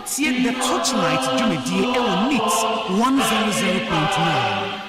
What's yet the Torchlight Jumedie Ewo Mix 100.9.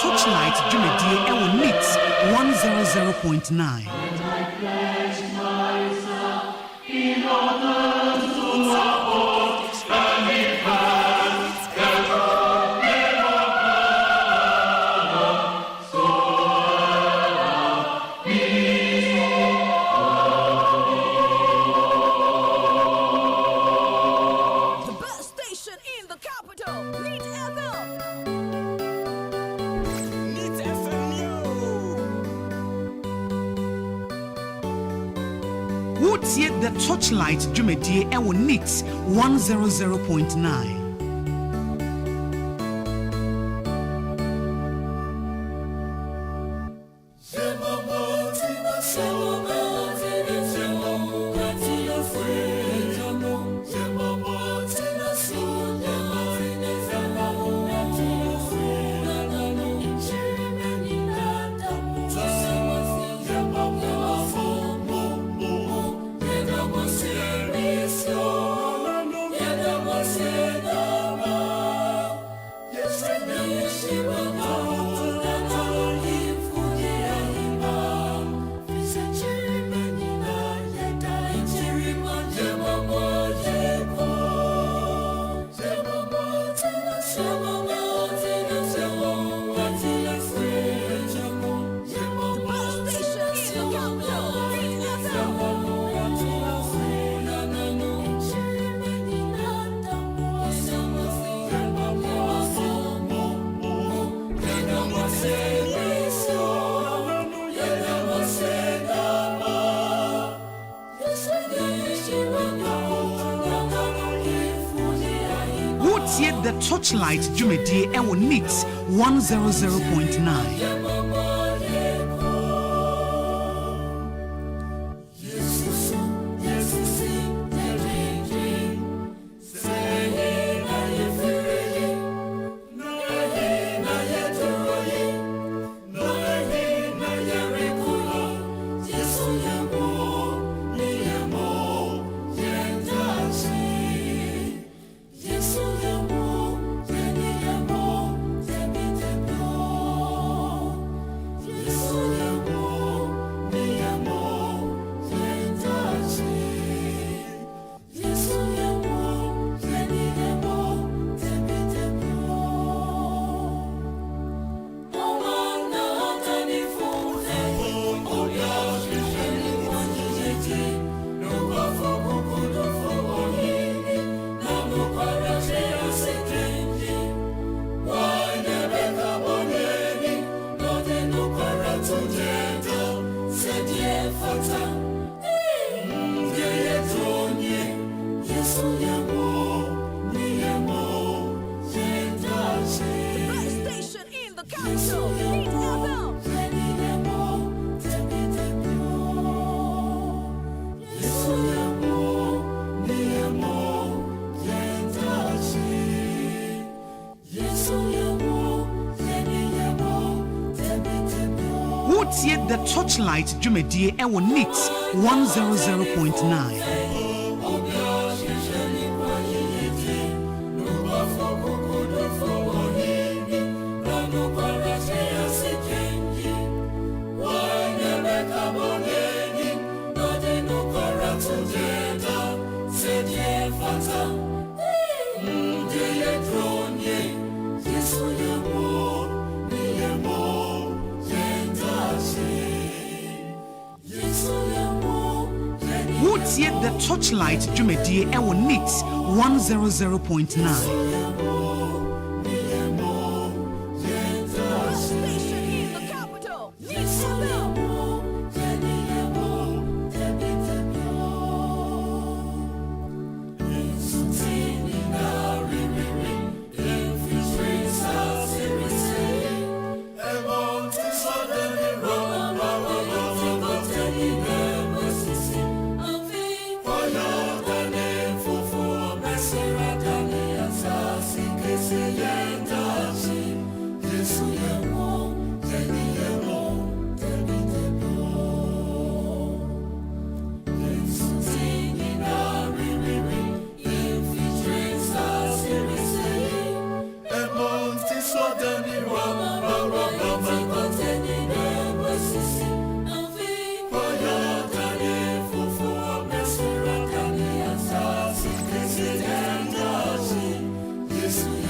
Torchlight Jumedie Ewo Mix 100.9. The best station in the capital, Lead FM. What's yet the Torchlight Jumedie Ewo Mix 100.9. What's yet the Torchlight Jumedie Ewo Mix 100.9. What's yet the Torchlight Jumedie Ewo Mix 100.9. What's yet the Torchlight Jumedie Ewo Mix 100.9. Everyone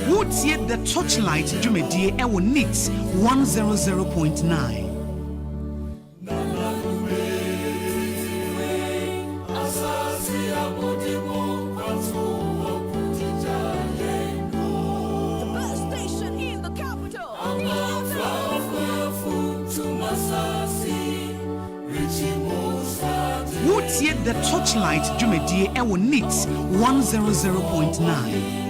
Wotie the Torchlight Jumedie ewo Nix 100.9. The best station in the capital. Wotie the Torchlight Jumedie ewo Nix 100.9.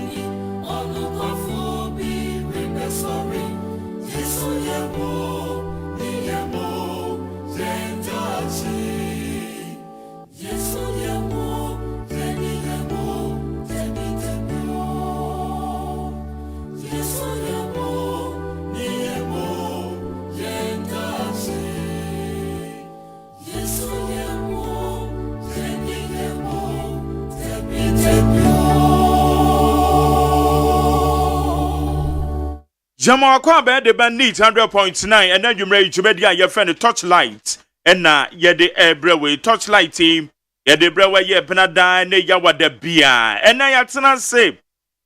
Jamo akwa be de ban neat 100.9 and then you may media your friend Torchlight and na ye de ebrewe Torchlight team ye de brewe ye penada ne ya wada bia and na yatena say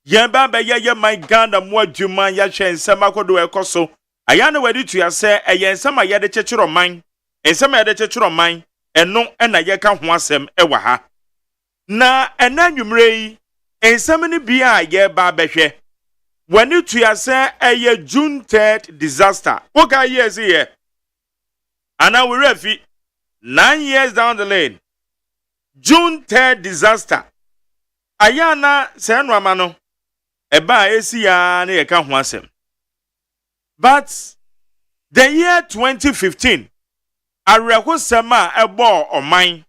ye ba be ye my God am wadwuma ya hwe nsem akodo ekoso aya na wadi to ya say eye nsem aye de chechiro man nsem aye de chechiro man eno na ye ka ho asem ewa ha na enanwumre nsem ne bia ye ba behwe when you say a June 3rd disaster, okay, yes, here. And now we're ready 9 years down the lane. June 3rd disaster. Ayana San Ramano. Eba Esia ne eka ho asem. But the year 2015, areko sema ebo oman.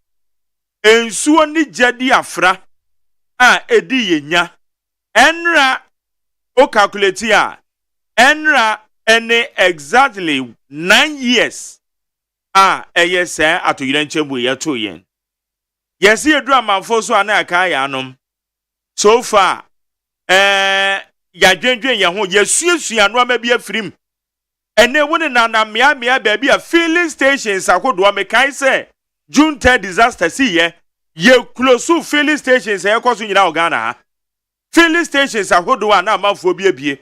Ensuo ni jadi afra a edi yenya. Enra o calculate ya enra ene exactly 9 years eye ato yirenchembu ye to yen yes ye dru amanfo so ana aka ya anom so far ya dwendwen ye ho yesuesua no ama bi afirim ene woni na mea baabi a filling stations akodo me kai say June 3rd disaster see ye close filling stations e koso nyina Ghana ha filling stations ahodo na amanfo biebie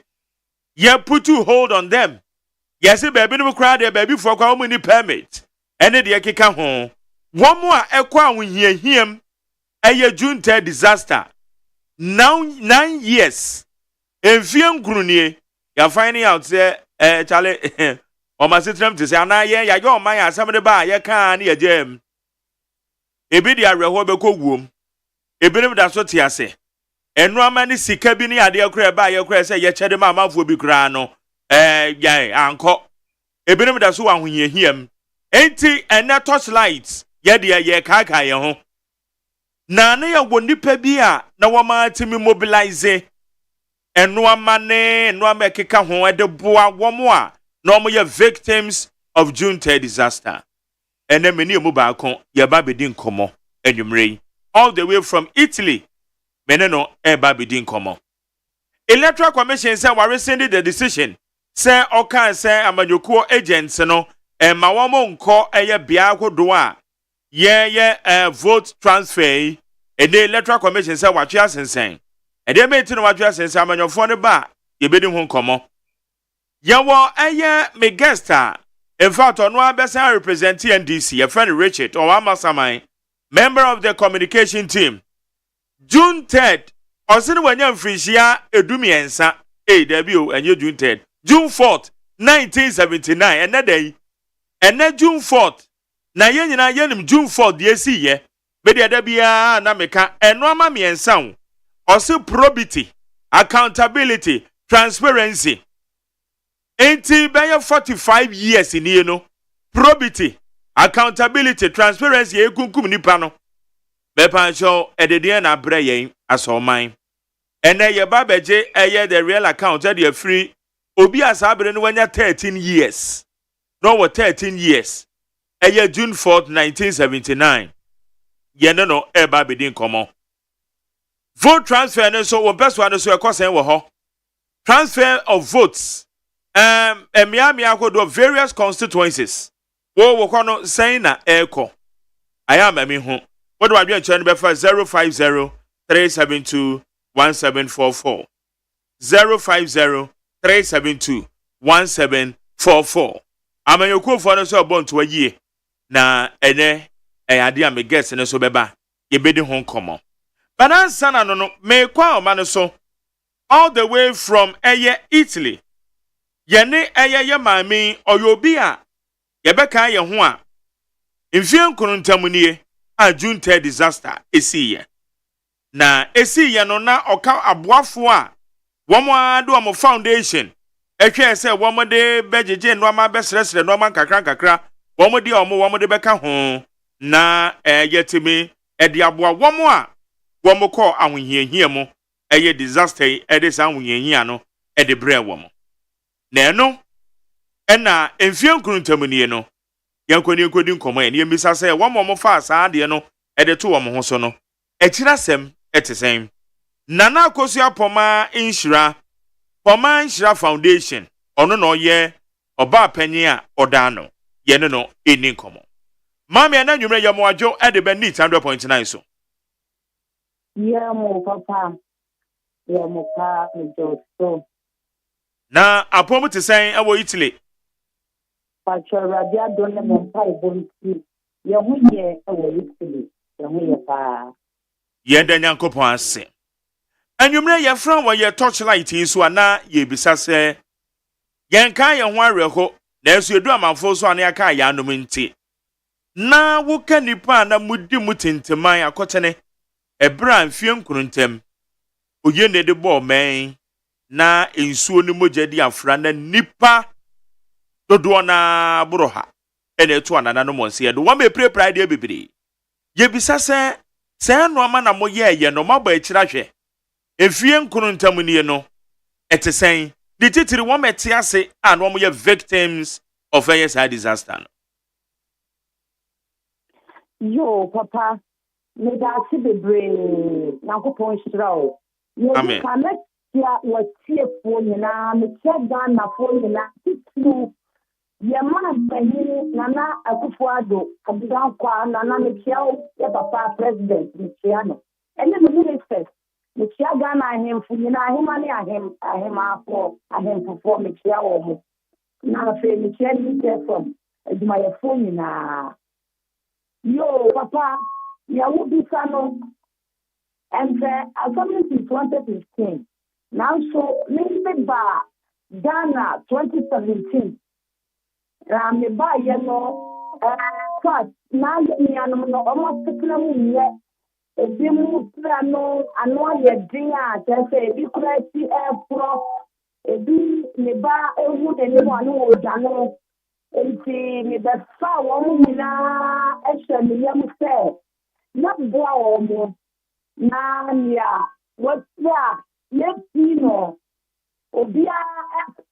ye put to hold on them yes baby no crowd there baby for kwa many permit ene de keka ho womo a ekwa ahohiahiem eye June 3rd disaster now 9 years enfie nkrunie ya finding out say chale o ma sitrem to say ana ye ya yo man asem de ba ye kan na ye jam ebi de areho be kowuom ebi ne da so te ase enu amani sika bi ni ade akura ba ye kura se ye chede ma amafo bi kura no anko ebinim da so wa hohiahiam enti ene Torchlight ye de ye kaka ye ho na ne ye wo nipa bi a na wo ma timi mobilize enu amane enu amekeka ho ede boa wo mo a na wo ye victims of June 3rd disaster ene meni emu ba kon ye ba bedi nkomo enwumrei all the way from Italy meneno eba bidin komo Electoral Commission say we rescinded the decision say okan say amanyokuo agents no ma womo nko eye bia akodo a ye vote transfer the Electoral Commission say wa twa sensen e de meti no wa twa sensen amanyofo ne ba ye bedi ho nkomo ye wo eye me guest in fact ono abesa represent NDC your friend Richard or Amasaman member of the communication team June 3rd, osini wanya mfrishia edumiensa debut enye June 3rd. June 4th, 1979 ene June 4th. Na ye nyina yenim June 4th ye si ye. Be de adabia na meka eno ama miensa wo. Osi probity, accountability, transparency. Enti be 45 years in ye no. Probity, accountability, transparency e kunkum nipa no. Bepa show ededie na bre yen asoman ene ye babeje eye the real account e free obi asabere no wanya 13 years no what 13 years eye June 4th 1979 yene no eba bedin komo vote transfer no so wo best one so ekosen wo ho transfer of votes emiami akodo various constituencies wo kono sen na eko aya mami hu what do I do in be for 050 372 1744 050 372 1744 amanyokufo no so bonto ayie na ene ade a me guess ne so beba ye bedi ho komo banansa na no me kwa o ma so all the way from Italy yene ye maami oyobi a ye beka ye ho a mfie nkununtamunie a June 3 disaster esiye na esiye no na oka aboafo a womo ado am foundation ehwe se womo de bejeje no ama besresre no ama kakra womo de beka ho na yetimi de aboa womo a womo ko ahonhiahia mu eye disaster de sa ahonhiahia no de bre womo na eno na mfie nkununtamunie no yankoni nkodi nkomo ene yemisa se womo mo fa asa de no de to womo ho so no ekirasem etesen nana akosu apoma inshira foundation ono no ye oba panyin a odano ye no eni nkomo mami ana nwumre ye mo adwo de be neat 100.9 so yeah mo papa yeah mo pa so na apom tesen ewo Italy Pachora dia donne mo pa ibonti ye hunye ewo Italy ye hunye pa ye da nyankopon ase anwumre ye fra wo ye torchlight so ana ye bisa se yen kan ye ho areho na eso edu amanfo so ana aka ya anom nti na wo ka nipa na mudi mutinteman akotene ebra mfie nkuruntem oye ne de bo men na ensuo ni mogya afra na nipa dodo na buroha ene etu anana no monse ye do wa me prepare de bibiri ye bisa se no ama na mo ye no maba ekira hwe efie nkuruntam nie no etesen di titiri wo mete ase and wo ye victims of a disaster yo papa me da si bebre na ko pon shirawo yo kana ya watie fo nyina me chega na fo nyina titu ye ma bani nana akufo ado abidan kwa nana me chiao ya papa president me chiano ene me ministers me chia Ghana ahemfo nyina ahemane ahemafo ahemfo me chia wo mo na fe me chia ni from aduma ye fo nyina yo papa ya wo bisa no and assembly in 2015 now so me ba Ghana 2017 me ba ye no fast na ye anu no almost tikna mu ye ebi mu plano anu ye din a tese ebi kurati pro ebi me ba ewu de ni mo anu o jano enti me da fa wo mu na ehwe me ye mu se na bua wo mu na ya what ya ye pino obia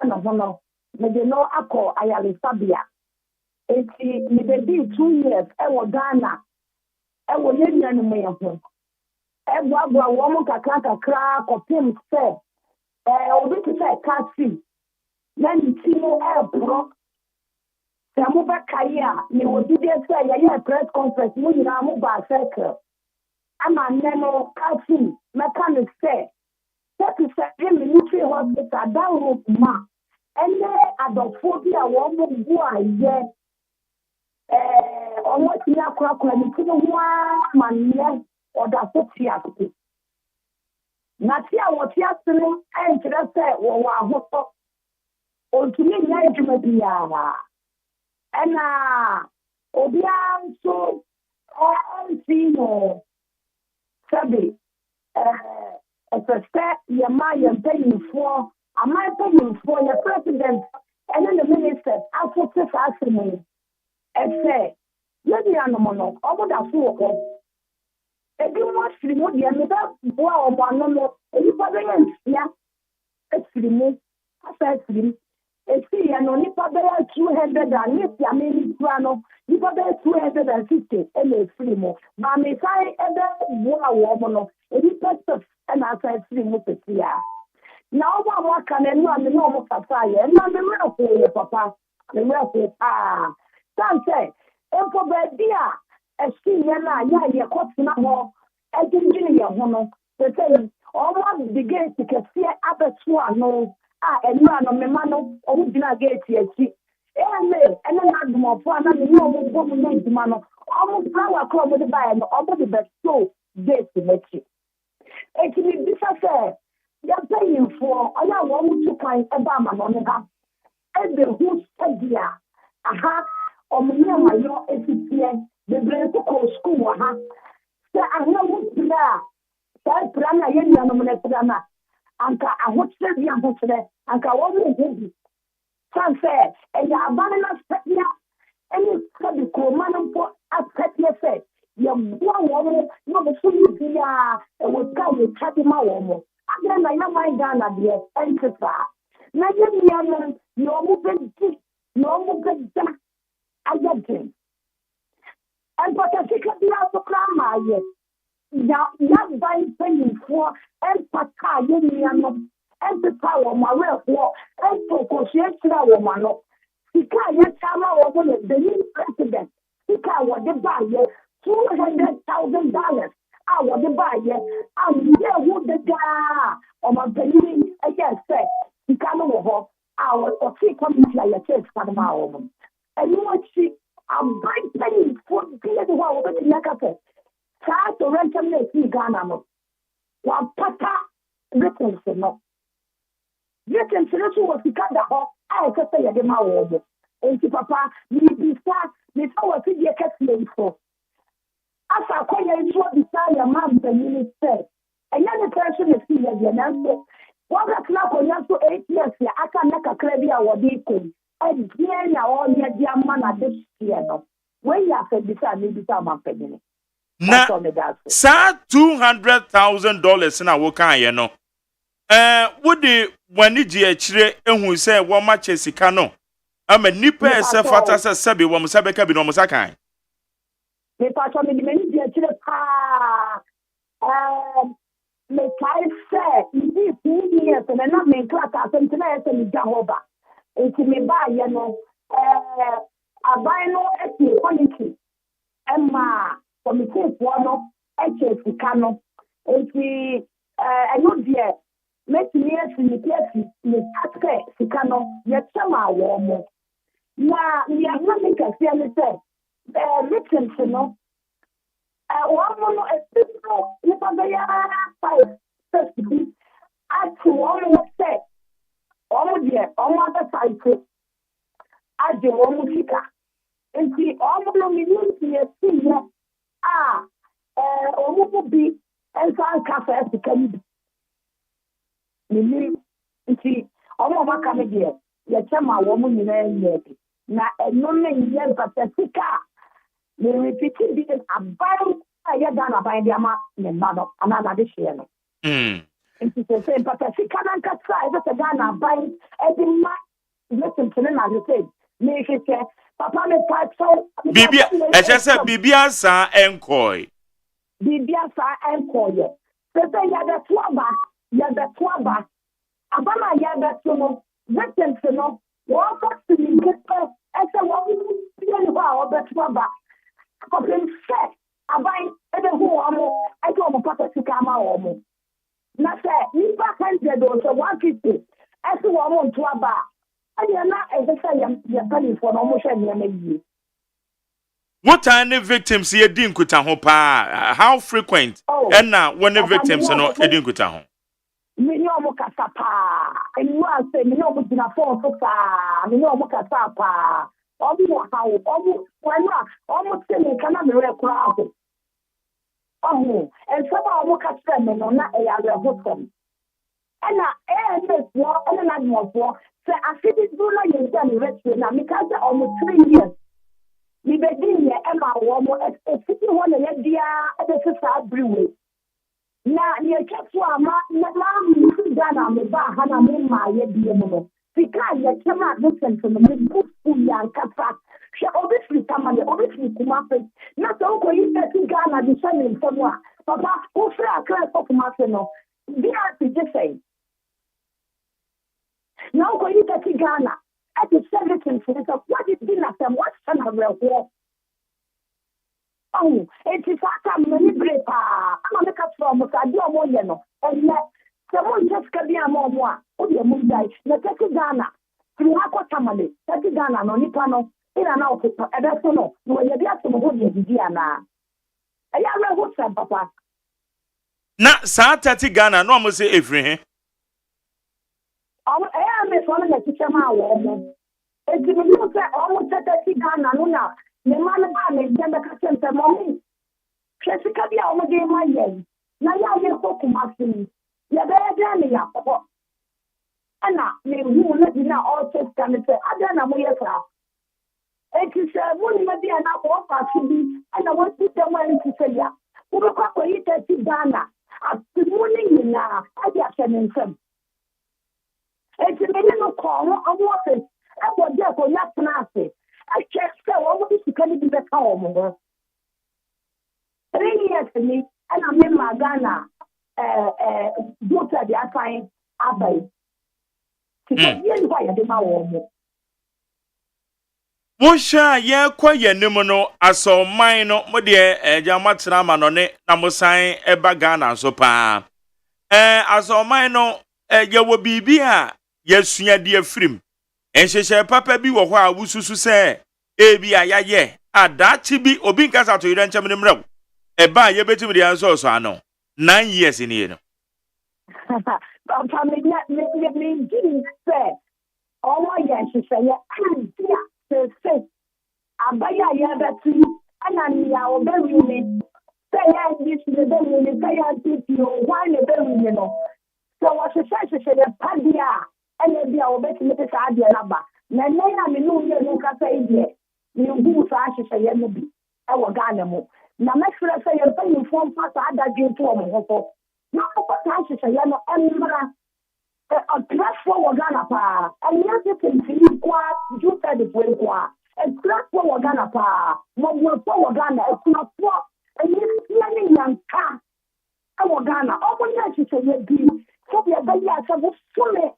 na hono me de no akọ ayalisabia enti me de bi 2 years ewo Ghana ewo ye nyanu me ho ewo agwa wo mo kakra kopim se obi ti se kasi na nti mo pro se mo ba kaya ni odi de se ya press conference mo nyina mo ba circle ama neno kasi mechanic se that is a military hospital down ma ene adophobia wo mo gu aye omo ti akwa ni kunu ho manne oda sotia ko na ti a wo ti asene enkyere se wo wa hoto ontumi nya edwuma biara ena obia so no sabi efeste ye ma ye mpanyinfo ama mpanyinfo ye president ene the ministers afote fasemu efe ye di anomono oboda so wo ebi mo siri mo di me da bo a obo ano no ebi pa be ntia esiri mo asɛsiri esi ya no nipa bɛyɛ 200 and if ya me kura no nipa bɛyɛ 250 ɛna efiri mu maame san ɛbɛ bua wɔ mo no ebi pɛsɛ ɛna asɛsiri mu pɛsi ya na ɔmo a wɔaka na ɛnu a me na ɔmo kasa yɛ ɛnu a me mmerɛ ko yɛ papa me mmerɛ ko paa san sɛ mpo baabi a ɛsi yɛ na yɛ kɔtena hɔ ɛgyingyini yɛ ho no sɛ ɔmo de gate kɛseɛ abɛto ano a ɛnu a no mema no ɔmo gyina gate akyi ɛne na adomɔfo a na me ne ɔmo bɔ mu na adwuma no ɔmo flower kɔ ɔmo de baeɛ no ɔmo de bɛto gate n'akyi eti me bisa sɛ yɛmpanyinfoɔ ɔyɛ a wɔn tu kwan ɛba ama no ne ha ɛbɛhu sɛdeɛ aha ɔmo nneɛma yɔ esiteɛ bebree nso kɔ sukuu wɔ ha sɛ ahwɛ pira a saa pira no a yɛn nuanom no pira no a anka ahokyerɛ bi ahokyerɛ anka wɔn mo ho bi san sɛ ɛyɛ aban no asɛdeɛ ɛne sɛde kuroma no mpo asɛdeɛ sɛ yɛboa wɔn mo na ɔmo so yi bi a ɛwɔ sika yɛtwa de ma wɔn mo adɛ na yɛman Ghana deɛ ɛnte saa na yɛn nuanom na ɔmo bɛdi na ɔmo bɛda ayɛ den ɛmpɔtɛ sika bi aso koraa ma ayɛ yɛaban mpanyinfoɔ ɛmpata a yɛn nuanom ɛmpepa wɔn awerɛhoɔ ɛmpɔkɔhyia kyerɛ wɔn ano sika a yɛtwa ma wɔn mo yɛ benin president sika a wɔde baayɛ $200,000 a wɔde baayɛ a yɛ ho dadaa ɔmanpanyin ɛyɛ sɛ sika no wɔ hɔ a ɔte kɔmiti a yɛkyɛ sika no ma wɔn ɛno akyi aban mpanyinfoɔ bi yɛ de hɔ a wɔbɛtumi aka sɛ saa torɛntɛm na esi Ghana no wɔapata victims no victims no nso wɔ sika da hɔ a ɛsɛ sɛ yɛde ma wɔn mo nti papa nibisa wɔ si deɛ kɛseɛ nso asa akɔyɛ nso bisa yɛ ma mpanyin sɛ ɛnyɛ ne pɛ nso na si yɛ deɛ nanso wɔbɛtena akɔnya nso 8 years a aka ne kakra bi a wɔde kɔ ɛdeɛ na ɔyɛ de ama na de hyɛ no wɔyɛ afɛbisa a ne bisa ma mpanyin na saa $200,000 na wokaayɛ no wode wani gye akyire ehu sɛ wɔma kyɛ sika no ama nipa ɛsɛ fata sɛ sɛbe wɔm sɛ bɛka bi no wɔm sa kan me pato me mani gye akyire paa me kai sɛ ndi kuni yɛ sɛ na me klasa asɛm tena yɛ sɛ me gya hɔ ba enti me ba yɛ no aban no esi quality ɛma committeefoɔ no ɛkyɛ sika no enti ɛno deɛ mɛtumi asi ne tasɛ sika no yɛkyɛ ma wɔn mo na yɛhwɛ me kɛseɛ ne sɛ victims no wɔn mo no ɛsi no nipa bɛyɛ 5 6 bi ate wɔn mo sɛ wɔn deɛ wɔn abɛsaite agye wɔn mo sika nti wɔn no mi ni si yɛ a wɔn mo bi nsa nkasa sika no bi nini nti wɔn a wɔaka me deɛ yɛkyɛ ma wɔn mo nyinaa nyɛ bi na ɛno ne nyɛ mpata sika ne repiti bi aban a yɛ da na aban de ama ne mma no anaa na de hyɛ no nti sɛ mpata sika na nkasa a ɛbɛ sɛ da na aban ɛde ma mɛtɛntɛn na de sɛ ne hwehwɛ papa me pa kyɛw bibia ɛkyɛ sɛ bibia saa ɛnkɔe bibia saa ɛnkɔe sɛ yɛbɛto aba abana yɛbɛto no victims no wɔn fa sini kɛkɛ ɛsɛ wɔn bia ne hɔ a wɔbɛto aba kɔpem sɛ aban ɛbɛhu wɔn mo ɛde wɔn pata sika ama wɔn mo na sɛ nipa 100 o sɛ 150 ɛsɛ wɔn mo nto aba ɛyɛ na ɛsɛ sɛ yɛmpanyinfoɔ na wɔn hwɛ nneɛma yie. Wotan ne victims yɛ di nkuta ho paa how frequent ɛna wɔn ne victims no ɛdi nkuta ho. Mene omo kasa paa enu ase mene omo gyina phone so paa mene omo kasa paa omo hawo omo wana omo tene kana me rekora aho omo ensaba omo kasa me no na eya rehotom ena neswo ena na dmofo se afidi du na yenda ni retwe na me kasa omo 3 years ni bedin ye ema wo omo efiti ho na yedia ebe sa briwe na yɛtwa so ama na Ghana me ba ha na me ma yɛ die mu no Sika ya chama docent no me bufu ya nkasa. She obviously tamale, obviously kumafe. Na so ko yi tati Ghana di shame mfonu a. Papa, ko fra akra ko kumafe no. Bi a ti je say. Na ko yi tati Ghana. At the 17th, what is been at them? What's son of a war? Oh, it is a many break. I'm a make up from a Dio, and yet someone just can be a more. Oh, the moon die. The Tati Ghana. Through Aqua Tamale, Tati Ghana, no Nipano, in and out, and that's no, no, you're the actual body of Diana. I am a what's up, Papa. Na sa Tati Ghana no mo say efri I am a son of the teacher. It's in the say almost Tati Ghana, no now. The man ba me dem ka sente mommy. Jessica bia o mo dey my yen. Na ya ye ko kuma sin. Ya be dey me ya papa. Ana me hu na di na all test kan say ada na mo ye fra. E ti se mo ni ma bia na ko fa fi bi. Ana what ti dem wan ti say ya. Wo be kwa ko yi Tati Ghana. Ati mo ni na adi a sene nsem. E ti me no ko no office. E ko dey ko ya tna I check so what is going to be the home. 3 years to me, and I'm in my Ghana daughter the assign Abbey. To get you why I did my home. Wosha ye kwa ye nimu no aso man no mo de Jamatsina ma no ne na mo san eba Ghana so pa. Aso man no ye wo bibi a ye sua de afrim. Enhyehyɛ papa bi wɔ hɔ a wususu sɛ ebi ayaye adachi bi obi nkasa to yire nkyem ne mrɛw eba ye betimi de ansɔ so ano 9 years ni no Papa me gini say omo ye nhyehyɛ ye say abaya ye betu ana nia obewi ni say ya this the bewi ni say ya titi o why le bewi ni no so what hyehyɛ ye padia ene bia obetimi te sa ade na ba na na me no ye no kasa ide ni ngu sa hyehyɛ ye no bi e wo Ghana mo na mefrɛ sɛ ye mpani fo mfa sa adadwe to mo ho so na ko sa hyehyɛ ye no emra a platform wo Ghana pa anya se tenti kwa juta de fo kwa a platform wo Ghana pa mo fo wo Ghana e kuna fo eni sia ni yanka e wo Ghana o mo nya hyehyɛ ye bi so be ba ya sa bo fule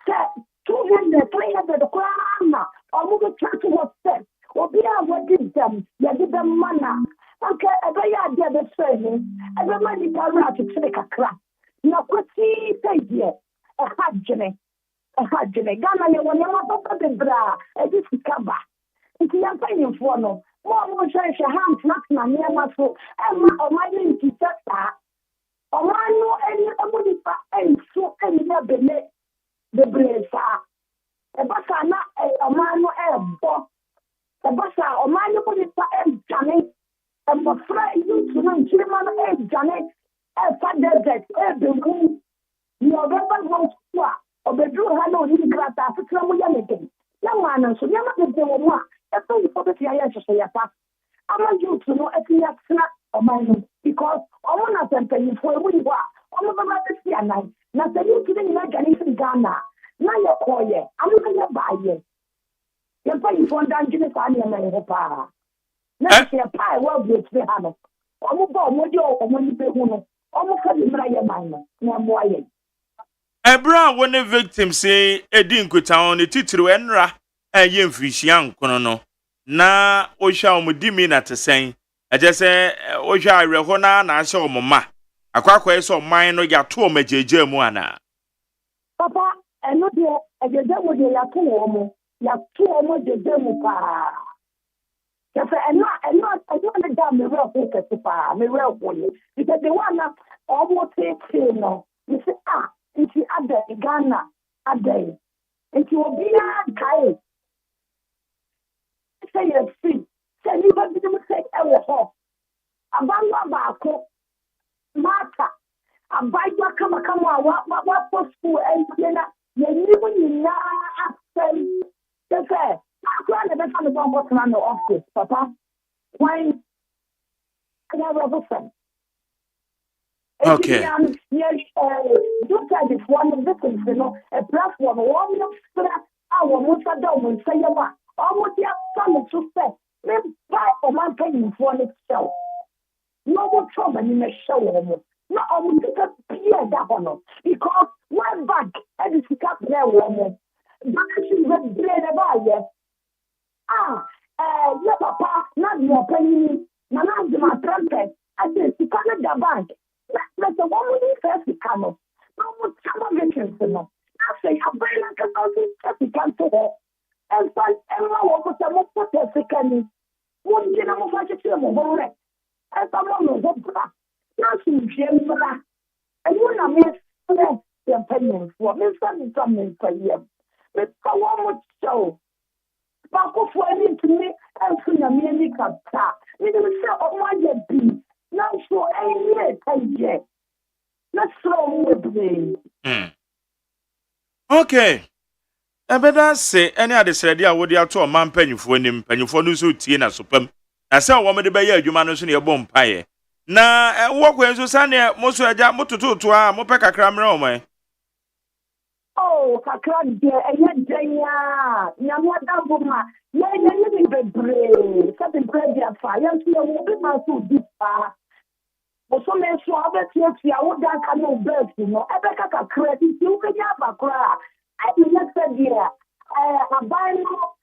200, 300 krona. Omo go chat what said. Obi a what did them? Ya did them mana. Okay, ebe ya dey the same. Ebe mani para to take a crack. Na kwati say here. E hajene. Ghana ye won yama papa de bra. E di sikaba. Nti ya pa yin fo no. Mo hwe hand snack na nyama so. E ma o ma ni nti tata. O ma no eni amudi pa enso eni na bele. The bresa. The basa na omano ebo. The basa omano ko ni pa jane. E mo fra you to no chima no jane. E fa desert e be mu. Ni obeba no kwa. Obedru ha na oni krata afitra mo ya megen. Ya wana so ya ma de wo mu a. E to ni fobe ya ya so ya pa. Ama you to no e ti ya sna omano because omo na tempe fo e wu wa. Omo ba ba ti anai. Na se you kide ni na gani fi Ghana na ye koye anu na ye baye ye pa yi fo ndan jini sa na me ho pa na se pa wa bu ti ha no omo ba omo di omo ni pe hu no omo fa di mra ye man no na mo aye Ebra wone victim say edi nkuta on titiri enra ye mfirihia nkono no na o hwa omo di mi na tesen eje se o hwa areho na ahye omo ma akwakwa eso man no ya to omajeje mu ana papa eno de ejeje mu de ya to omo jeje mu pa ya fa eno na da me re ko ke pa me re ko ni because the one na omo take no you say nti ada Ghana ada nti obi na kai say you see say ni ba bi dem say e wo ho abanwa ba ko mata abaja kama wa post school na ye ni mo ni na afei say akwa na be fa no bon bot na no office papa why can I represent Okay. Yes, do that if one victims, a platform, one our most adult say, almost the family to say, let's buy a man paying for itself. No more trouble in the show. No, I will take a peer that honor because one bag and it's cut there woman. That is the bread about yes. Yeah, papa, not your penny. Nana, my trumpet. I said, you can't the bank. Let the woman first become. No more trouble victims. I say, I'm very like a thousand to come to her. And so, everyone was a most protected. One general fashion over it. And someone was a nothing, Jim. And when I miss the opinion for me, something for you. But for one would show. Bako for any to me, and for your music of that. We don't say, oh, my be. Not for any year. Let's throw with me. Okay. I better say, any other said, I would have to a man penny for him, penny for no suit, Tina Supem. I saw one of the Bayer, you manage in your bomb pie. Na walk when Susanna, most of the motor to Mopeka Crammer. Oh, Kakran, dear, and yet, Jaya, Yamada, you be brave, something crazy at fire, you will be my food this far. But so many swabs, yes, I would not come no birds, I bet I can credit you can have a cry. I did not say, dear, I buy no,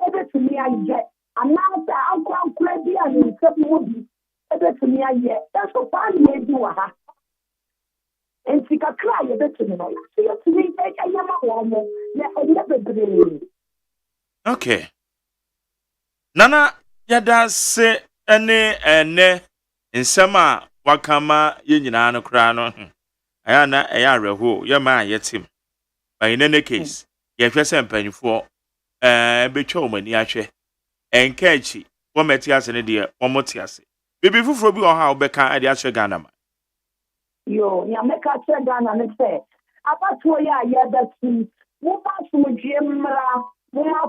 everything I get. And now I'll come crazy and something would be everything I get. That's what I need to do. And she can cry a bit to me. See, to me, I am a woman. I never believe. Okay. Nana, yada say any in summer, wakama yin crano. Ayana, ayara who, your man yet him. But in any case, you have just penny for be chowman yache. And catchy, one metias and a dear, one motias. Baby, for be or how Becca at the Asher Ganama. Yo, ya make a check down and say, about 2 years that he, Muma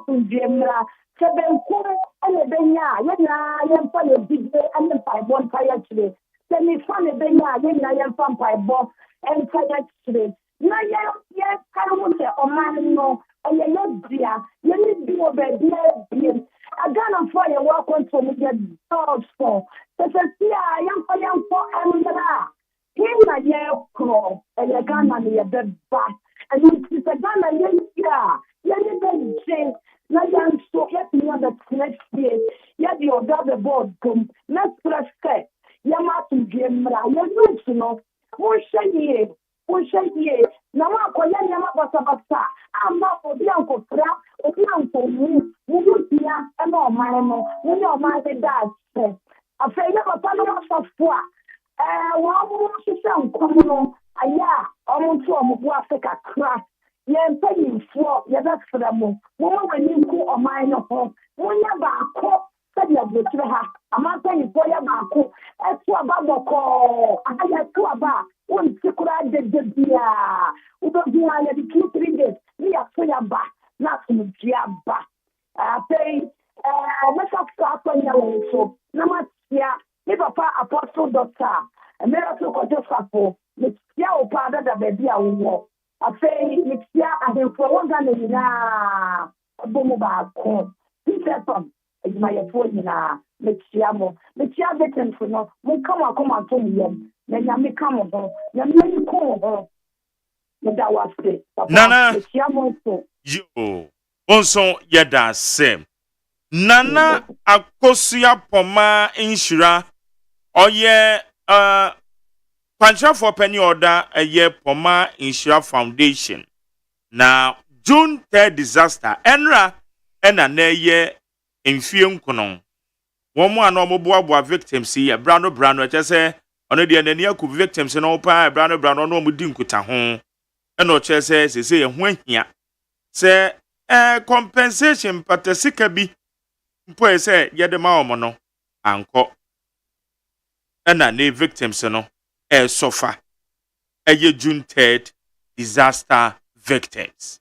from Jemra, Seven Kum and a Benya, Yana, I am for a big day and the 5 1 fire today. Then me funny Benya, then I am from by boss and fire today. No, yes, I don't say, oh man, no, and you're not dear, you need to be over dear. I got a fire walk on to me get dogs for. So, I am for Amara. Here's my yellow crow, and you're gonna be a bed back. And it's a gun, yeah, you're the drink. Now you're so happy the next year. Yet you're the board come. Let's press cut. You're not to Gemra, you're rich enough. Who say ye? Now I'm calling Yamabasa. I'm not for the uncle Frap, or the uncle you would be a more mamma, when your mother died. I say, never follow us of what. One sound common. Aya, almost to a Africa crack. Yan paying for your best for them. Woman, when you go or mine of home, when you're back, said you have to have. I'm not paying for your back. As to a bubble call, I had to a bar. One secret did the beer. We don't do any 2 3 days. We are for your back, not to your back. I say, let's start on your own. So, no much, yeah. Me papa apostle doctor, and me also kojo sapo. Me tia o pada da baby a wo. Afei me tia ahemfo wonga ne na. Abomu ba ko. Peterson, is my phone na. Me tia victims no. Mo come to me yam. Na nyame come ho. Nyame ko ho. Me da wase. Nana. Me tia mo so. Yo. Also, yada same. Nana akosia poma inshira. Oye Pancha for penny order a year Poma Insure Foundation. Now June 3rd disaster enra ena na ye mfie nkono. Womo anomo boa victims see a brano chese ono de nani aku victims no pa brano no mudi nkuta ho. Eno chese se ye ho ahia. Se compensation patasika bi mpo se ye de ma omo no anko. Ena ne victims no suffer June 3rd disaster victims.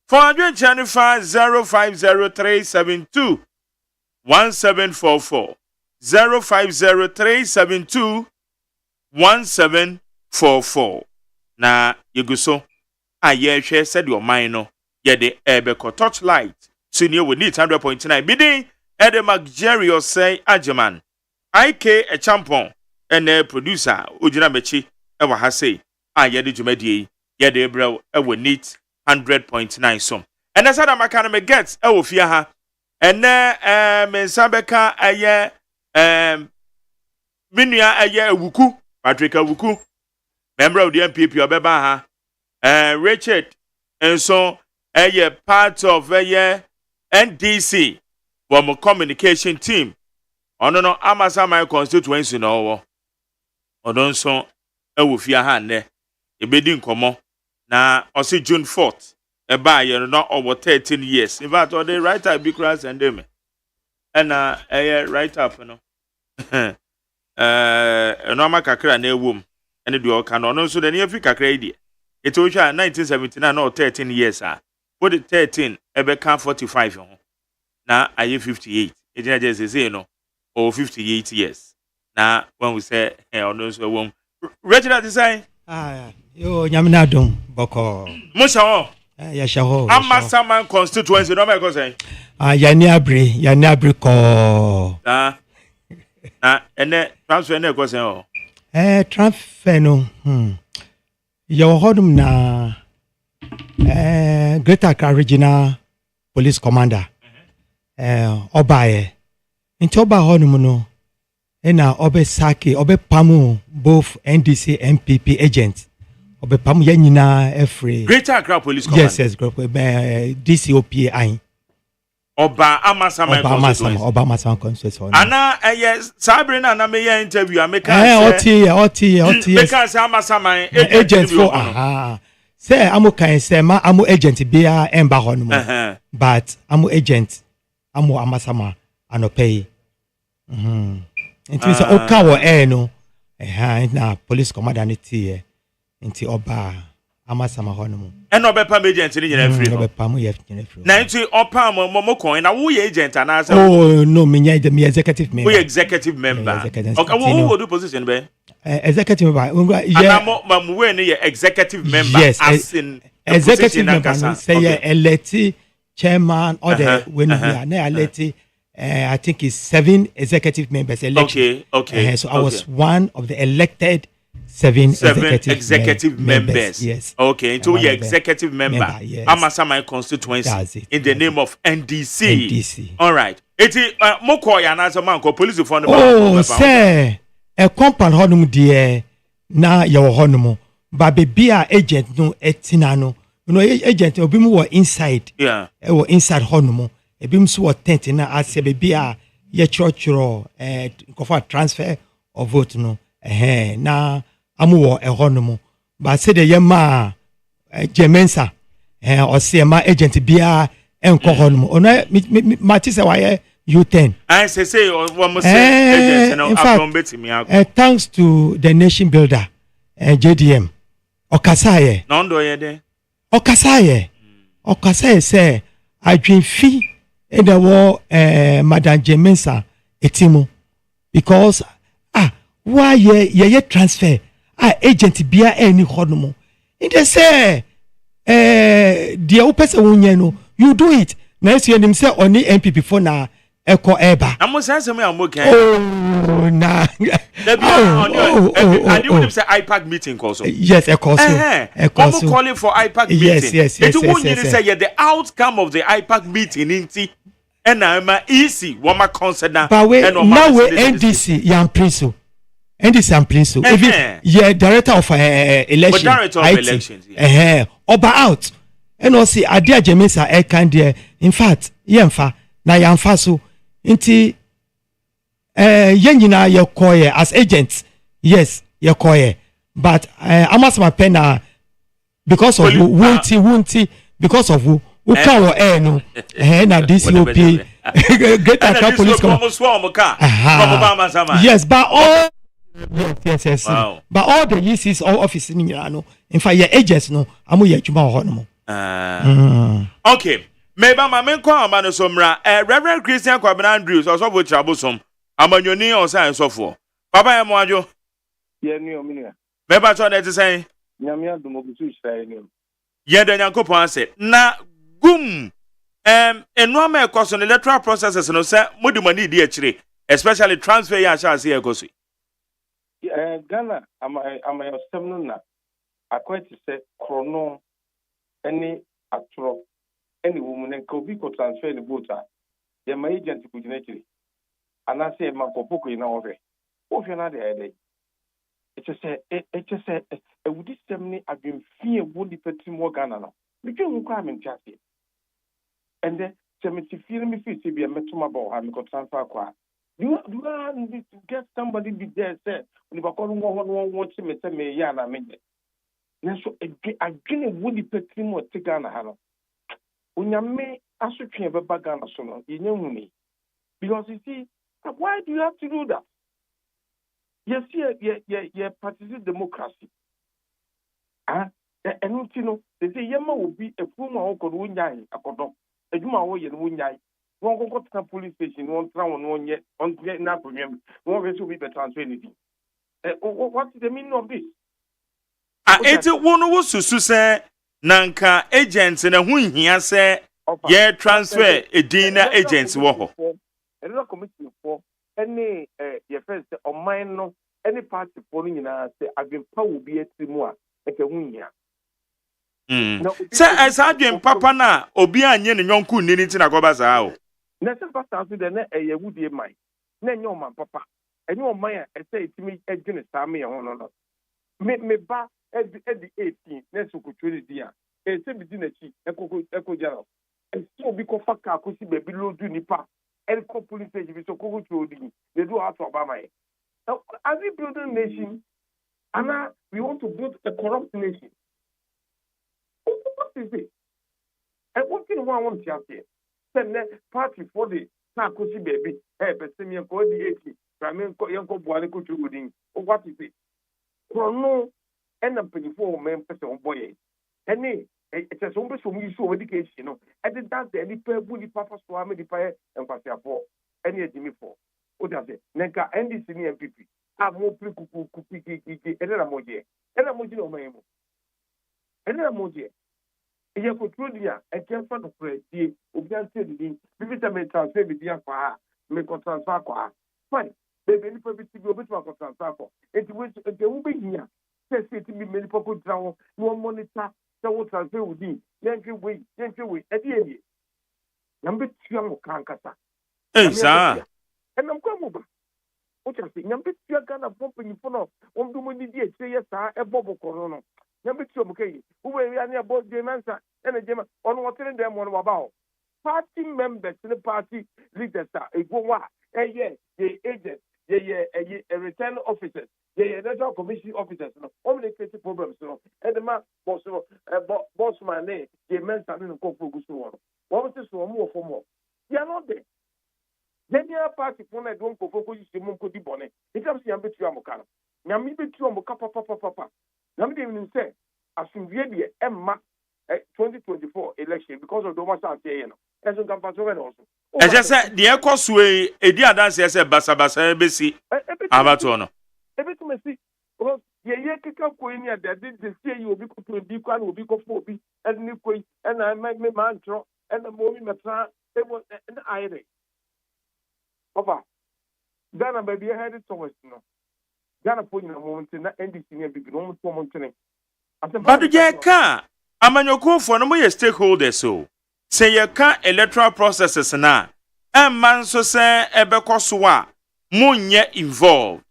425 050372 1744 050372 1744 44 na yeguso a ye hwe said your mind no ye de ebeko Torchlight senior with need 100.9 bidin ede Jerry say Agyeman IK a champion and producer ujina mechi ewa ha say a ye de dwumadie ye de ebra ewa need 100.9 some and that's how my me gets ewo fia ha and mensabeka aye minua aye awuku Patrick awuku member of the MPP obeba ha Richard and so part of NDC from communication team ono no amasa my constituency no odon so ewofia ha ne ebedi nkomo na osi June 4th eba ye no over 13 years in fact all the writer be cross and them and write up no no makakra na ewom ene de o kan no so the near kakra ide it was 1979 or 13 years what the 13 ebe kan 45 ho na aye 58 e dey just say no or 58 years na when we say no so wom Reginald design yo nyamina don boko musha ho ya shaho amasa man constituency no make say yani abri ko ene transfer na ko say ho transfer no your hodum na Greater Accra Regional Police Commander Obaye into Oba hodum no na obe saki obe pamu both NDC MPP agents obe pamu yanyina every Greater Accra Police Commander yes DCOP ayin Oba Amasama constituency ana sabre na me interview ameka oti make say Amasama agent for say amu kan say ma amu agent bia emba ho no but amu agent amu Amasama anopay nti say oka wo no na police commander ni tie nti Oba Amasama ho no and obepa agent ni nyina free obepa mu ye nyina free na nti opa mo coin na wo ye agent na say oh no me executive member we executive member okay wo do position be executive member yeah mamu we ni executive member yes, as in executive member say elect chairman or the when we are na elect I think it's 7 executive members election okay so I was one of the elected 7 executive members. Yes. Okay. Into your executive member. Yes. Amasa my constituency. In the name of NDC. All right. Iti moko ya na so man ko police for oh say a compound honum die na ye wo honum ba be a agent no etina no you know agent obi mu wo inside e wo inside honum e bi mu so wo tent na ase be a ye churchro ko for transfer of vote no na amu ehonum ba se de yema Jemensa o se ma agent bia enko honum ona matise wa U10 I say one must say agent no afron betimi thanks to the nation builder JDM okasaye no ndo ye de okasaye say adwenfi in the war Madam Jemensa etimu because why ye transfer agent bia any honomo in the say the opese wonye no you do it na you him say oni MPP for na eko eba am say me am okay oh na and you say IPAC meeting also yes eko so calling for IPAC meeting yes it won't you say the outcome of the IPAC meeting inti and I'm easy what my consider but now we NDC yan prince NDC and prince even yeah director of election director of elections Oba out and also Adia Jemensa can there in fact yemfa na yamfa so nti yenyina ye koye as agents yes ye koye but Amasama pena because of wunti because of who can wo no na DCOP Greater Accra Police yes but all yes wow. But all the UCs all office in no in fact your agents no amu ye adwuma ho no okay meba ma men kwa ama no somra Reverend Christian Kwabena Andrews also bo trabosom amanyoni on science of papa ya moajo ye ni o minia Beba to na say Nyamia do mo bisu Israel ni. Ye da Nyankopon ase na gum enuama ekoso no electoral processes no say modi mani di akire especially transfer ya sha ase ekoso. Ghana ama yosem no na akwati se krono any atro any woman and could be transfer the vote. Then my agent could naturally. And I say, my copoco in over. Oh, you're not there. It just said, would this semi have been fear would depend more Ghana. Because we come in chassis. And then, 70 fear me fit to be a metumabo, I'm got transfer qua. You need to get somebody be there, said, when you call one watch him and tell me, yeah, I mean it. And so, again, would depend more to Ghana. Unyame asutwe beba Ghana so no yenye huni because you see why do you have to do that? Yes, yeah, participate democracy. And you know they say yema will be a form of wunyai akodo eduma wo ye no wunyai won go to police station won tra won ye on na problem won we so be transfer anything. What is the meaning of this? Eti wonu wo susu se nanka agents na hu hia se ye transfer edina agents wo ho eno committee for any ye first o mine no any party for nyina se agwempa wo bi etimu a e ka hu hia se esa agwempa na obi anye ne nyonku ni nti na go ba saa o na se pastor so de na eye wudie mai na enye o man papa enye o man a ese etimi edwene saa me ho no me ba edi 18 na so ko twere dia ese bi di na chi eko jara so bi ko faka ko si baby lodu nipa el ko police bi so ko twere di they do out of Obama. As we build a nation and we want to build a corrupt nation. What is it? And what thing one want to say? Send party for the Sakosi baby. Hey, but send me a call the 80. I mean, Yanko Buanico to what is it? Chrono and a 24 men person boy. And it's a somebody from you show education, you know. And then that's the any bully papa swami the fire and pass your for any Jimmy for. What does it? Neka and this in MPP. I'm more kupi and a moje. And a moji no memo. And a moje. If you could do a can't find a prayer, the Ubian the vitamin transfer with the fire, make a transfer. Fine. Baby, any purpose to go between a transfer. It will be here. Say to me, many people drown, no monitor, so transfer with you. Yankee way, at the end. Number 2 Kankasa. Eh, sir. And I'm coming over. What I say, number 2 Ghana pumping in front of one do money, say yes, a bubble corona. Number 2, okay, who were near both Germans and a German on what them one about. Party members in the party leaders are a go what? Yes, the agents, a return officers, the electoral commission officers, only creating problems, and the man boss man, the men standing in Kofu Gusu. What was this for more? They are not there. Then the party for my don't go for you, Monco di Bonnet. It comes to Yambitu Amokano. Yambi to Amoka, papa. Yambi even say, as soon as Emma 2024 election because of the one out here, as you can pass over also. I just said the Ecosway, a dear dance, I said, Bassa Bessie, Abatono. Everything I see, well, yeah, kick up going here that did the say you will be to a big one, will be for me, and Niqui, and I make me mantra, and the movie Matra, it was an irony. Papa, Ghana baby, I had it so much, Ghana put in a moment in that NDC near big, almost 4 months. But you can't. I'm on your call for no more stakeholders. So say you can't electoral processes now. And man so say ebekoswa munye involved.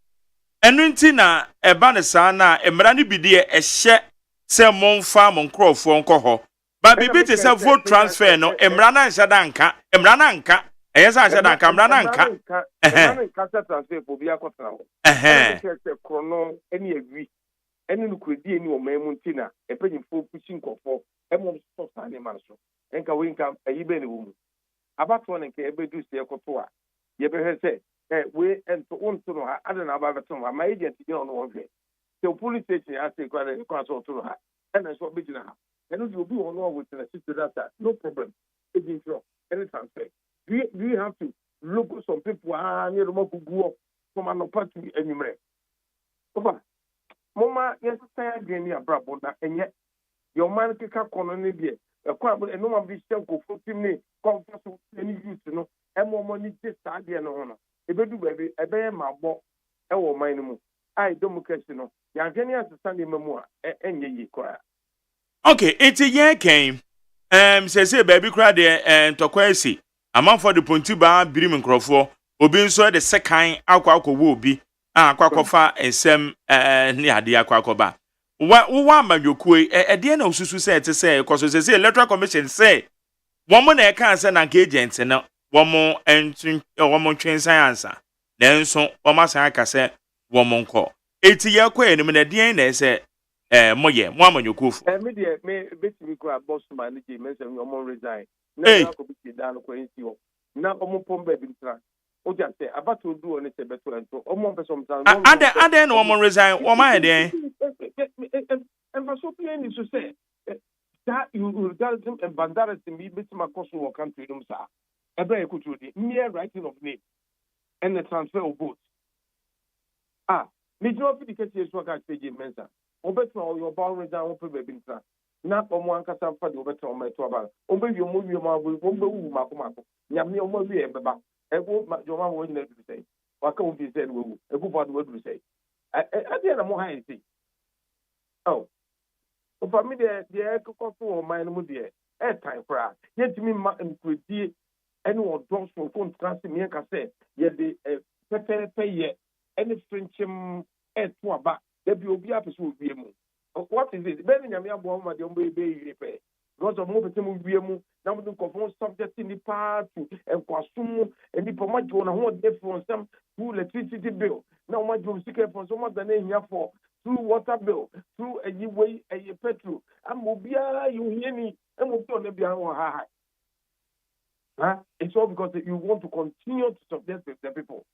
Enuntina ebanesa na emrani bidie ehye se monfa monkrofo nkoho. But bibi te say vote transfer no emrana nka emrana nka eyesa ashada nka emrana nka kasa transfer for bia kwatra ho krono eni agri eni nukredi eni o mamuntina epanyimfo pushing kofo emom so sane manso enka we nka ayibe ne wo mu abato ne nke ebedu se ekoto a yebehwe se we ento onto no ha adana ababeto ma my agent dey on one way so police station has say kwa so to ha and so be jina ha and you be on one with the sister that no problem agent from any transfer do you have to look some people near the mokugu from an party anymore papa Mama, yes, say again, ya brabo, and yet your man can come on the and no one be still go for me, comfort any use to know, and more money just idea no honor. If you do, baby, a bear my walk, I will mind. I don't question. Ya Jenny as a Sunday memoir, and ye cry. Okay, it's a year came. Say baby cry there and Tokwesi. A month for the Pontiba, Birim and Crawford, Obin saw the second Aquaco will be Aquacofa and Sam near the Aquacoba. What man you quay at the end of Susu said to say, because they say electoral commission say, woman I can't send an agent and one more entering one more train science. Then so, almost I can say, one more call. 80 year quay and the DNA say, moye, woman you go for. Media may bet me go a boss man, mention your more resign. Hey. Now, down to now, almost pombe bintra. O just say, about to do on it better and to almost sometimes. I then one more resign, or my day. And for so plain is to say that you will tell them and bandaras to me, bit my cost or country, sir. A very good mere writing of name and the transfer of votes. Me drop the case work at Page Mensa. Obet for your boundary down for baby. Not on one cassa for the better on my trouble. Obey your movie, your mouth will move Marco. Yammy, almost be a baba. And what your mom wouldn't say. What can be said, a good one would say. I did a more high thing. Oh, for me, the air cocoa for my dear, air time for yet me, and could see anyone drops from phone transfer me, I say, yet the pay yet any French air to a back. There will be a person be a moon. What is it? Benny, I'm your woman, the baby repair. Because of more people will be a moon. Now we don't conform subject in the party and consume and the promote on a whole day for some through electricity bill. Now, what you seek for so much than here for through water bill, through a way, a petrol. And will be you hear me and will turn the behind high. It's all because you want to continue to subject the people.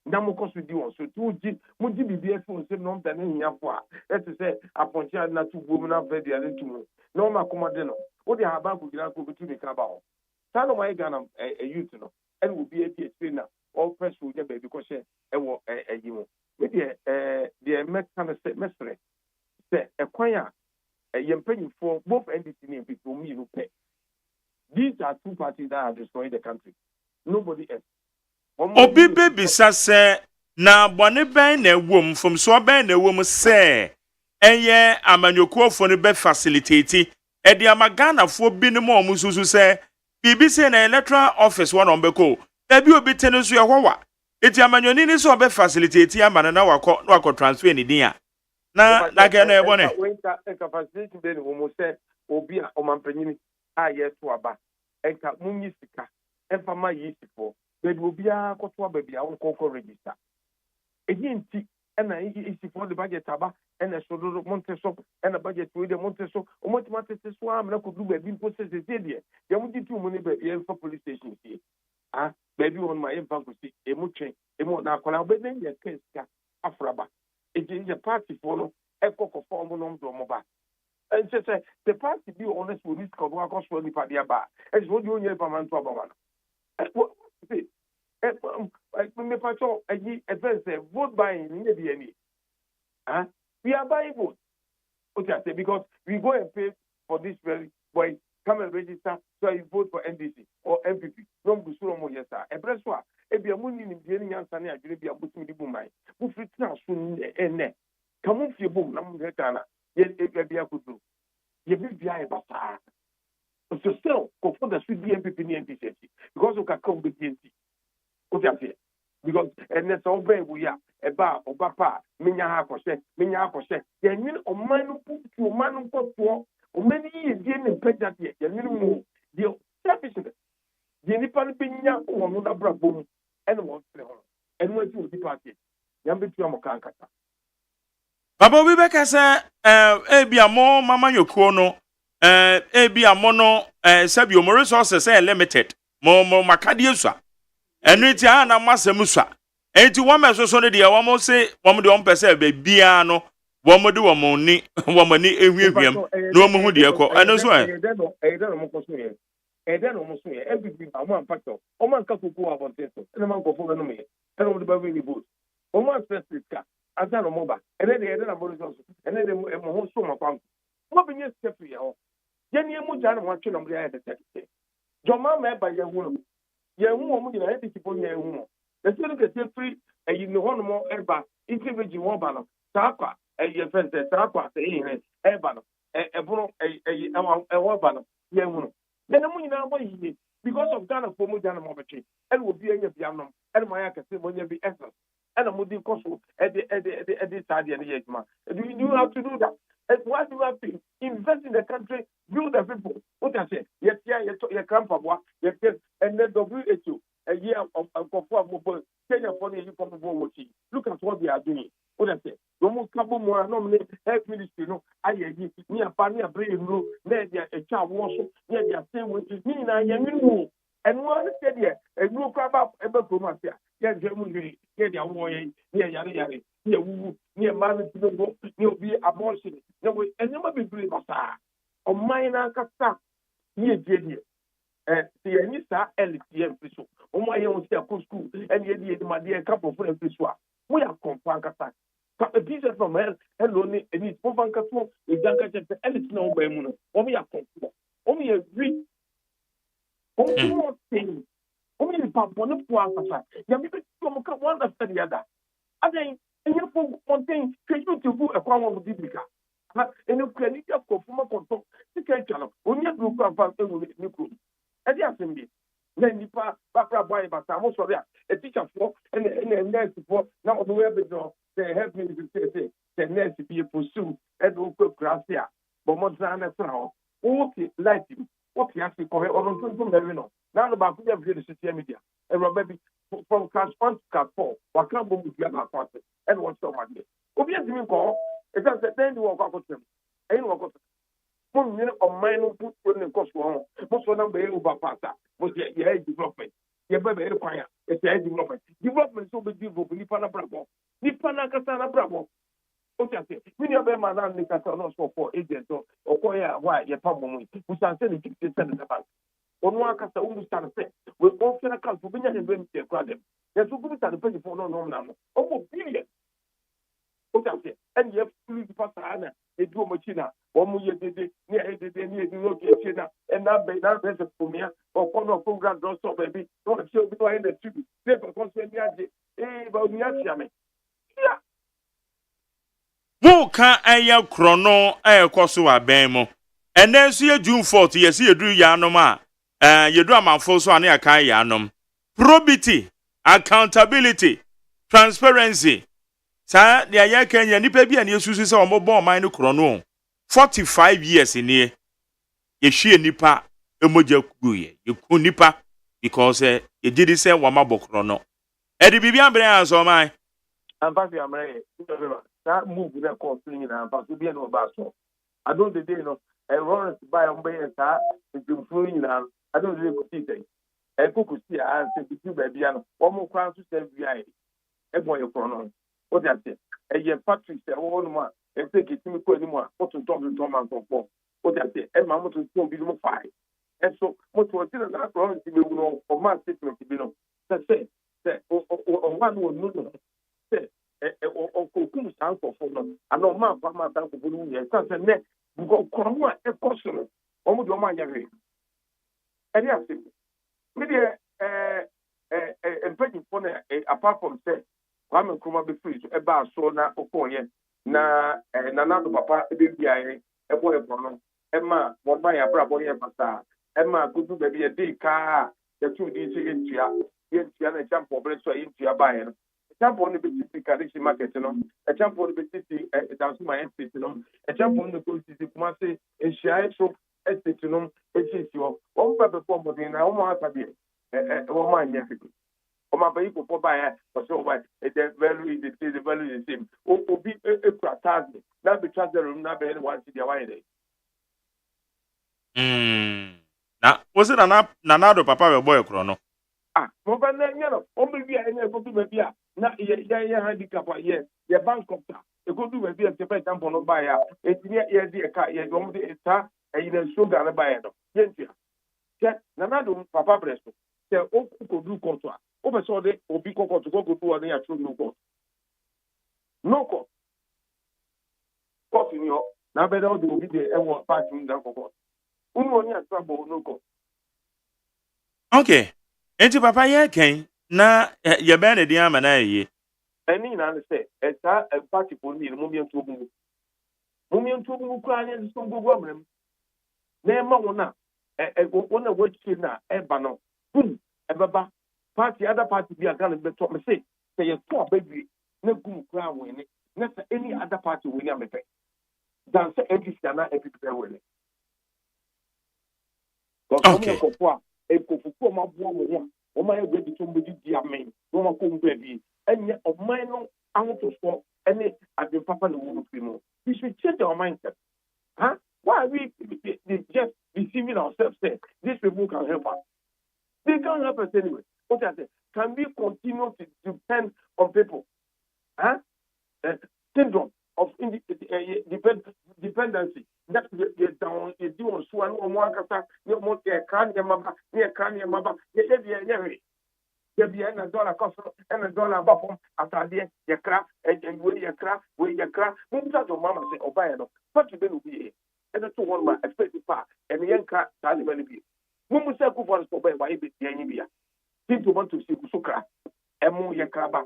Now, of course, we do so. Would you be there for some non than here for? Let's say, upon child not to women up very little. No, my commodino. What they have about to the cabal. Son of my gun, a youth, and will be a trainer. All press will get baby because I will a you. Maybe the Mexican mestre say a choir, a young penny for both entities in people me who pay. These are two parties that are destroying the country. Nobody else. Obi baby say na bone ben na wom from so ben na wom say eye amanyoko fo ne be facilitate e dia magana fo bi ne mo mususu say bibi say na electoral office one on beko e bi obi tene so ye hwa eti amanyoni ni so be facilitate amana na wako transfer ni din a na ga na e bone when ka facilitate be ni wo say obi a omampanyini a yes to aba enka munyi sika enfa ma yisifo baby will be a court baby. I will call register. Again, and I see for the budget taba and a sort of Monteso and a budget with the Monteso, or what Monteso swam, and I could do a being process is there. There would be too many baby for police stations here. Baby on my infancy, a muche, a more now collaborating your case, Afraba. It is a party follow a cocoa form on mobile. And just say the party be honest with this called work for the party bar. As what you hear from Antoine. See, me patrol advance vote buying in the DNA. We are buying votes. Okay, I say because we go and pay for this very boy, come and register so you vote for NDC or MPP. Don't go so more yes, sir. A press war. If you are moving in the young Sunday, I will be a book with the boom. Who free now soon and then come off your boom. I'm going to yes, if you could do. You will be a bastard. So still, go for the sweet MPP NDC because you can come with DNC. Because and that's all very we are about Obapa, Minya Hakoshe, you mean a man who put to a man who put to many years in pregnant yet, you know, the selfishness. The independent Pinya or Muna boom and one and what you departed. Yambi Yamokankata. Baba we beka say ebia mo mama yokuo ebia mono sabio mo resources limited mo makadie so enu ti ana masem so enti wo mesoso ne de wo mo se wo mo de wo pese be bia no wo mo de wo mo ni ehwiehwiam no wo mo hu de ekọ enu so no mo so ye every ba mo ampato o man ka kuku abonteso ene man ko fo no me ene mo de ba we ni vote o man stress ka asa no moba ene de na mo so ene de mo ho so makwan mo be nye step ye ho ye ni mu ja na mo atwe no mo ya de tete joma me ba ye hu ye hu mo nyina ye ti bo ye hu mo the same ke se free e ni ho no mo eba ikrebeji wo ba no sa kwa ye fente sa kwa se yin eba no eburu wo ba no ye hu no then mo nyina bo yi because of Ghana for mo Ghana mo betwe and will be anya biam and my akase mo nya bi essence and mo di koso e sadi and yejuma you have to do that. And why do you have to invest in the country, build the people? What I say, yes, you come from what, yes, and then WHO, a year of mobile, Kenya for the you look at what they are doing. What I say, no more couple more normally health ministry, no, I agree, near Pania Brain Rule, near a child washing, near their same with me, and one said, yeah, a new crab up ever from us here. Yes, Germany, yeah, they are warring, near Yari, near man, you'll be abortion. No, and never be brave as a minor casta near Jedia. The Anissa LTM Piso. Oh, my own school, and yet, my dear couple for a we are compact. But a piece from hell, and only and it's over Casso, a junket and it's no Bemuno. Only a comfort. Only a great. Only more thing. Only the pump on the point. You have to one after the other. I think, and you put one thing, can you to do a problem with Biblica? And you can eat up for control. You can't tell them. When you group of us, will be new group. And yes, indeed. Then you pass Papa Boy, but I'm also there. A teacher for and nurse for now the way they help me to say the nurse be pursue and local grass here. But more than that, okay, like him. What he has to call on something very no. Now about the social media. And maybe from class 1 to class 4, what can't move with your apartment and what's so much. Obviously, call it does the then you walk out with them. And you walk out. 1 minute of mine put when the cost wrong. Most of them be over pasta. But yeah, development. Yeah, baby, require it's a development. Development so big for Nipana Bravo. Nipana Casana Bravo. Okay, many of them are not the Casanos for agents or why you're probably we can send it to send the bank. On one cast, understand with all kind of country, we didn't even take them. There's a good time to for no. Oh, period. Okay, and you have to leave Pasana, a do machina, or Muya did near China, and now they not better for me, or Pono program don't stop, baby. Don't show me in the tribute. Never concern about Yachame. Yeah. Who can a chrono a coso a bemo? And then see a June 40, yes, you do Yanoma. You do a man for so near Kayanum. Probity, accountability, transparency. Sir, the Ayakan Nipabi and Yesus or mobile mine chrono. 45 years in here. Ye she nipa emoja kuye. You could nipa because you did say Wamabo chrono. Eddie Bibian Brian, so my. I'm back to America. That move with that calling and back to be no basso. I don't the day no and run by on bay and car into fluing now. I don't really see things. And cook see I say to baby and one more crown to send behind. A boy of chrono. What that say? A year Patrick said, oh, no, and take it to me anymore. What to talk to Tom and for? What that say? And my mother will be no fight. And so, what was in that wrong to be no or my statement to be no. That say, one will know. Say, or cocoon sound for them. I know my farmer down for blue. Yes, that's a net. You go come a person. Almost your mind. And yes, maybe and pretty funny apart from say. Kwame Nkrumah be free to eba so na okoye na nana papa be biaye e boy bono e ma mo ba ya bra boy e pasa e ma kudu be be dey ka ya tu di se yentua na champo bre so yentua ba ye no champo no be titi karishi market no e champo no be titi dance my estate no e champo no go titi kuma se e shia so estate no e titi o ba be for modern na o ma ata bi o ma nya fiku. My people for buy so why the value is the value is the same. O be a pratas that be trust the room na be one to the why now was it an nanado papa boy chrono? Mo ba na nya no o be bia na go do be bia na ya handicap ye bank compta e go do be bia te be tampo no buy ya e ti ye di ka ye go mo de ta e na sugar na buy no ye ntia che nanado papa presto se o ko do konto o be so de obi kokko to go do one ya true no go no court. Court in your now better do be the one party in that court. Only trouble no court. Okay. Enti papa ye ken na ye be ne dia ama na ye. Any na say eta a party for me moment to move. Moment to move kran and so go amrem. Na ma wona wona wachi na eba no. Boom. Ebaba party other party be aka be talk me say you talk baby na gum kran win it. Na any other party win am pe. Dan say every sana every people win. Okay. Ekofuku ma bo mo ho o ma ye ready to be di amen no ma ko mbe bi enye o man no ahotofo ene ade papa no wo fi no we should change our mindset. Why are we just deceiving ourselves say this people can help us? They can't help us anyway. What I say, can we continue to depend on people? Syndrome of dependency. That's the down is doing so and one cassa, you want their can your mother, near can your mother, there be a dollar cost and a dollar buffer after your craft and where your craft, who's that your mama say, oh, buy it, but you will be and the 2 1 my expected part and the young cat, Taliban be. Who must have for us to buy by the Yanibia? Think you want to see Sukra, and more your crabba,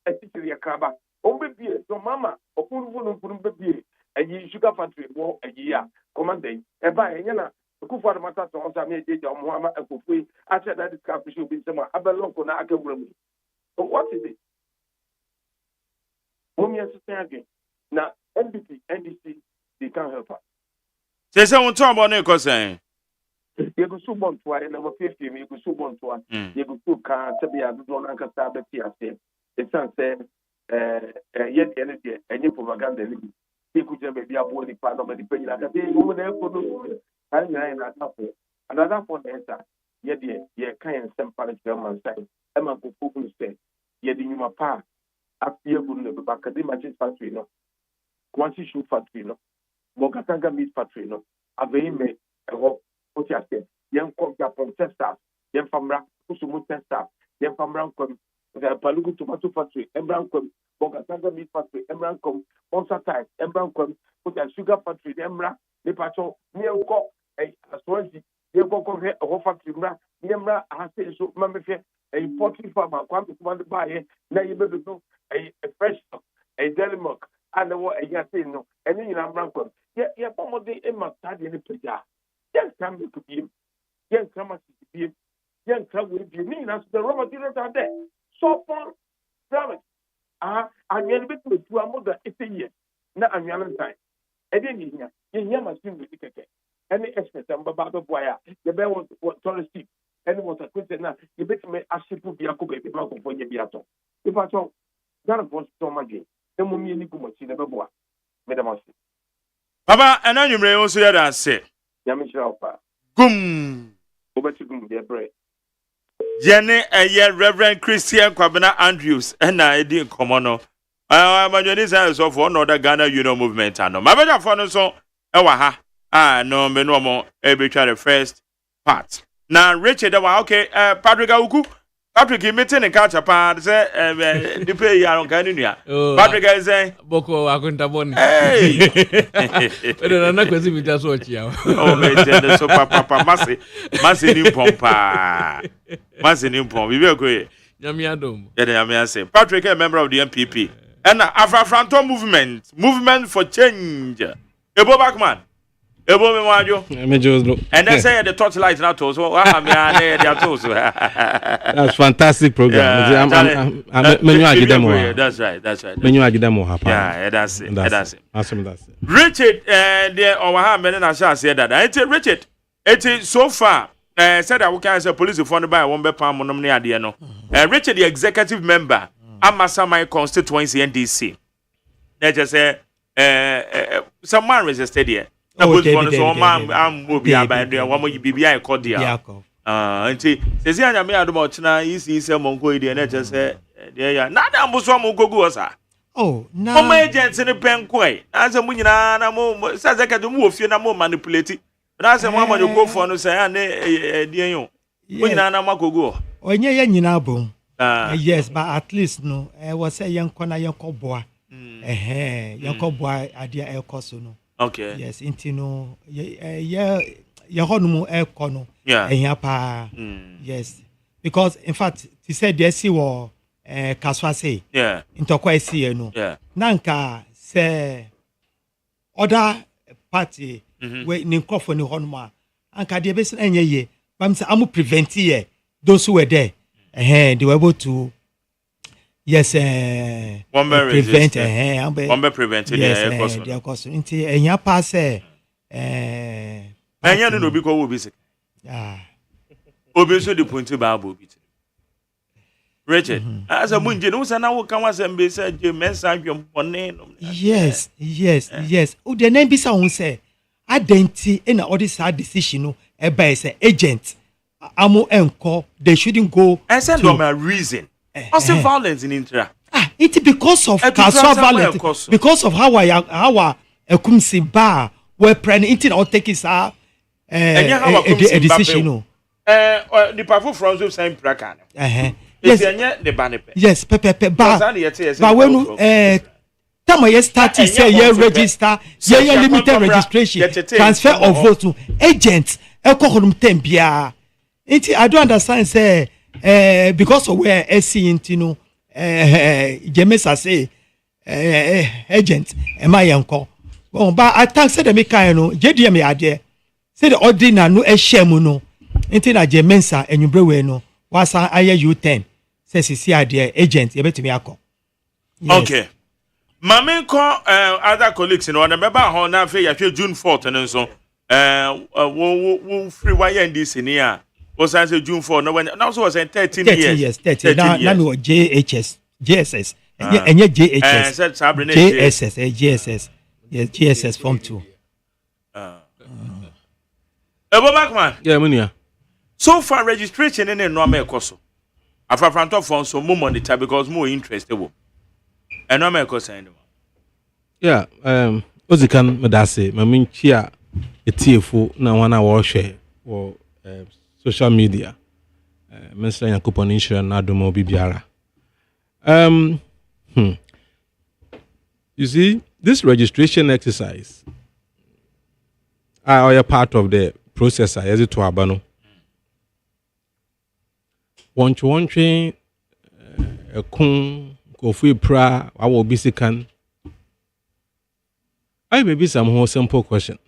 a teacher your crabba. Oh, baby, so mama, or put be a sugar factory war a year, commanding, and by Yana, the Kufa Mata, I made it on Muhammad and Kufi. I said that this country should be some other local Nakamurumi. But what is it? Mommy and sister again. Now, NDC, they can't help us. Say someone talk about it, saying. You go so bon to I number 50, you go so bon to you go so car to be a don't anchor star the PSA. It's say yet energy and you propaganda. You could just be a body part of the penny like a day over there for no. Another point answer. Yet, ye kind some parents German side. Emma go focus say, yet in your pa, up here good never back at the matches factory no. Quanti shoe factory no. Mogatanga meat factory no. A very me a hope. What you say? Young come from testers, young famra, Kusumu testers, young famra come, the Palugu tomato factory, Embran come, Bogatanga meat factory, Embran come, Monster type, Embran come, put a sugar factory, Embra, the patrol, near go, a Swansea, you go a whole factory, Yemra, I say so, Mamma, a poultry farmer, come to buy it, now you better know a fresh stock, a deli milk, and the what I say no, and then you know, Branco, yeah, probably in my study in the picture. Young come to be young come to be young come will be mean as the raw materials are there. So far, damage. I'm a bit to a mother, it's a year. Now I'm young time. I didn't hear. You hear my thing with the ticket. Any expert about the wire. The bear was tallest steep. And was a question now. You bet me a ship will be a couple of people for your beato. If I told that was so much. Then we need to see the boy. Madam. Papa, and then you may also hear that say. Gum. Jenny, Reverend Christian Kwabena Andrews, and I didn't come on. I'm a Johnny's of one other Ghana Union movement. I know my better for so. No, no more. Every try the first part. Now, Richard, okay, Patrick Auku. Patrick, you meeting a catch apart, say, the pay on Canada. Patrick, I say, Boko, I couldn't have won. Hey, I'm not going to just watch you. Oh, so Papa, Massy Pompa, Massy Pom, we will go. Yamiadum. Yeah, I say, Patrick, a member of the MPP, and Afro movement for change. Ebo Backman. Ebo Memajo. And they say the torchlight now too. So that's fantastic program. That's right. Yeah, that's it. Awesome. Richard, there or how many I shall say that. Richard, it is so far. Said I can say police funded by one pound monomni idea no. Richard, the executive member, Amasa my constituency NDC. They just say some man resisted here. I'm will be about there. One more BBI cordial. And see, says I am about China. Is a Mongo and I just say, yeah, not a Muslim go, sir. Oh, no. My agents in the penquay. As a Munina, says I can move you no more manipulated. But as a woman you go for no say, dear you. Munina Mako go. Oh, yeah, you know, yes, but at least no. I was a young corner, young cowboy. Yanko boy idea air coso no. Okay. Yes, intino ya honumu air cono. Yeah. Pa. Yes. Because in fact, he said yes he was kaswa say. Yeah. Into kwa see no. Yeah. Nanka say other party we ni nkofo ni honuma. Anka de best enye ye. But I'm amu prevent here those who were there. They were able to yes prevent prevent yes their cost nti enya pass enya no bi ko wo bi se obi so the point bible bi Richard as a munje no say na wo kan wasem be say je mensa adwem pone no yes o de na bi sa won say adenti na all this decision no e by say agent amu enko they shouldn't go and send them a reason also violence in Intra. It's because of casual violence. Because of how Kumsi bar were planning or take his a decision. The powerful from the same prakan. Yes, Pepe bar. But when time you start to say you register, you limited registration, transfer of vote to agents. I don't understand say. Because of where SC intino Jemesa say agent am I uncle. Well, but I thank said the Mikano, JDM idea. Say the ordinary no shemu no. Intina Jemensa and you brew no. Was I you 10? Says his idea agent, you bet me ako. Okay. Mame call other colleagues in one remember how now June 4th and so free wire in this in here. Was I say June 4? No, when now was 13 years. 30. Now we JHS, JSS, and yet JHS, JSS, JSS, yes, JSS Form 2. Backman. Yeah, Munia. So far, registration in a normal course. I found off on some more monitor because more interested. And normal course anymore. Yeah, Ozikan Medase, Mamin Chia, a TFO, now 1 hour share or social media. Mr. Yakupon Insurance Nadomo Bibiara. You see, this registration exercise are part of the process as it to Abano. One train a kun go free pra, I will be sick. I may be some more simple question.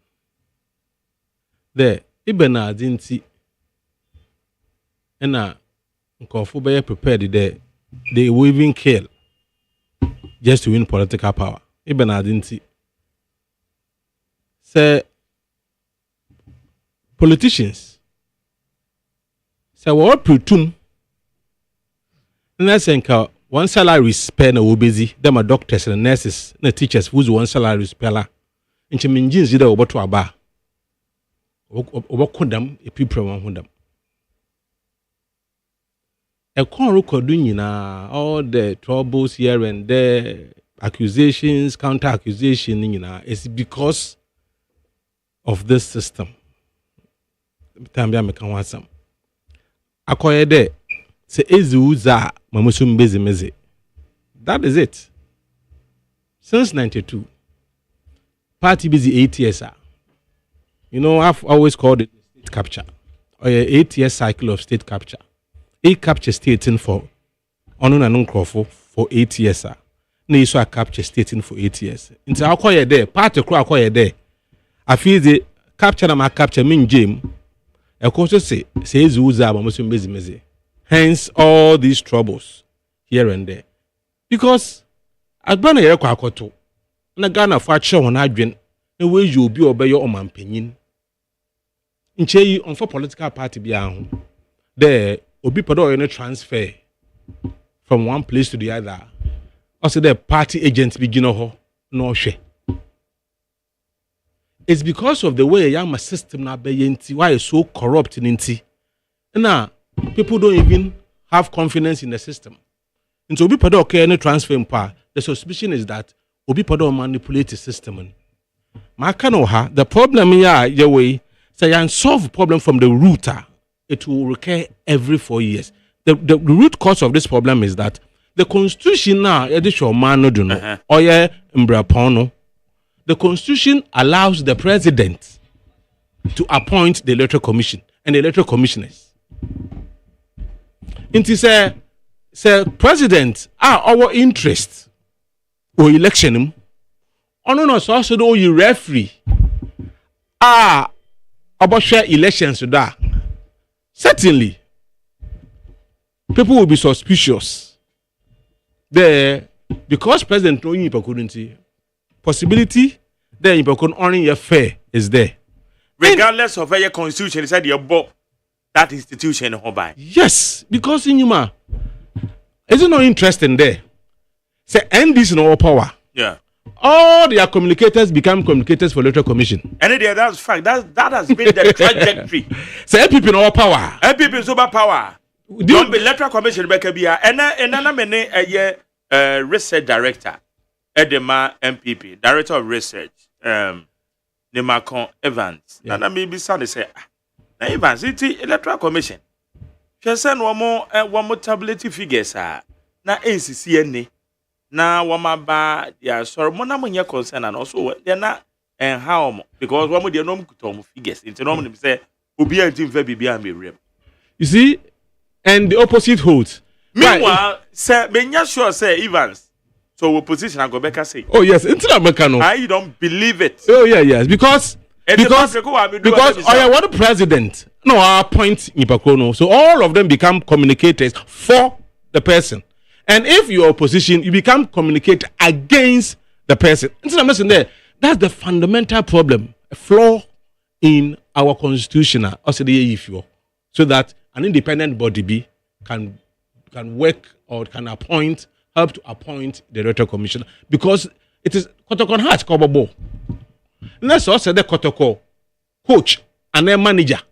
There, Ibena didn't see. And Nkofu be prepared there. They will even kill just to win political power. Even I didn't see. Say politicians say what pretum. And think one salary spend na busy. Them are doctors and nurses, and teachers who's one salary speller. And chiminjins did over to aba. Over kundam a people one them. A recording all the troubles here and there, accusations, counter accusation, it's because of this system. That is it. Since 92, party busy 8 years. I've always called it state capture or 8 year cycle of state capture. A capture stating for Onu and Uncroft for 8 years. No, so I capture stating for 8 years. Into I'll call you there. Part of the call you there. I feel the capture and my capture mean Jim. I also says Uza Muslim busy. Hence all these troubles here and there. Because I've been a year kwakoto. Na Ghana for show on Adrian. The way you be obey your own opinion. In Che on for political party beyond there. Obi podo any transfer from one place to the other. Also, the party agents begin no share. It's because of the way young system now why it's so corrupt in Inti. Now people don't even have confidence in the system. And so Obi podo any transfer in power. The suspicion is that Obi podo manipulate the system. The problem here, your way, say and solve problem from the root. It will recur every 4 years. The root cause of this problem is that the constitution now, the constitution allows the president to appoint the electoral commission and the electoral commissioners. It is a president our interest or election. No, so also do you referee about share elections that certainly people will be suspicious there because president no couldn't possibility there you could only your fair is there regardless of your constitution said you bought that institution by. Yes, because in Yuma is it no interest in there say end this no power. Yeah. All their communicators become communicators for electoral commission. And that's fact. That has been the trajectory. So MPP in our power. MPP in super power. Don't be electoral commission Rebecca Bia. And then many a research director. Edema MPP, director of research. Nemakon Evans. And I may be sad to say, Evans, it's electoral commission. She send one more tabulatory figures. Na ACCNA. Na wama ba ya sorry mo na mo nya concern and also they na how because one dey no kutom figures into no mo say obi anti fa bibia me rem. You see, and the opposite holds. Meanwhile, say me sure say Evans. So opposition I go back and say. Oh yes, into America no. I don't believe it. Oh yeah, yes, because what the president no appoint Ipakono. So all of them become communicators for the person. And if you're opposition, you become communicate against the person. That's the fundamental problem, a flaw in our constitution. So that an independent body can work or can help to appoint the electoral commission because it is Kotokon has Kobobo. Let's also the Kotoko coach and then manager.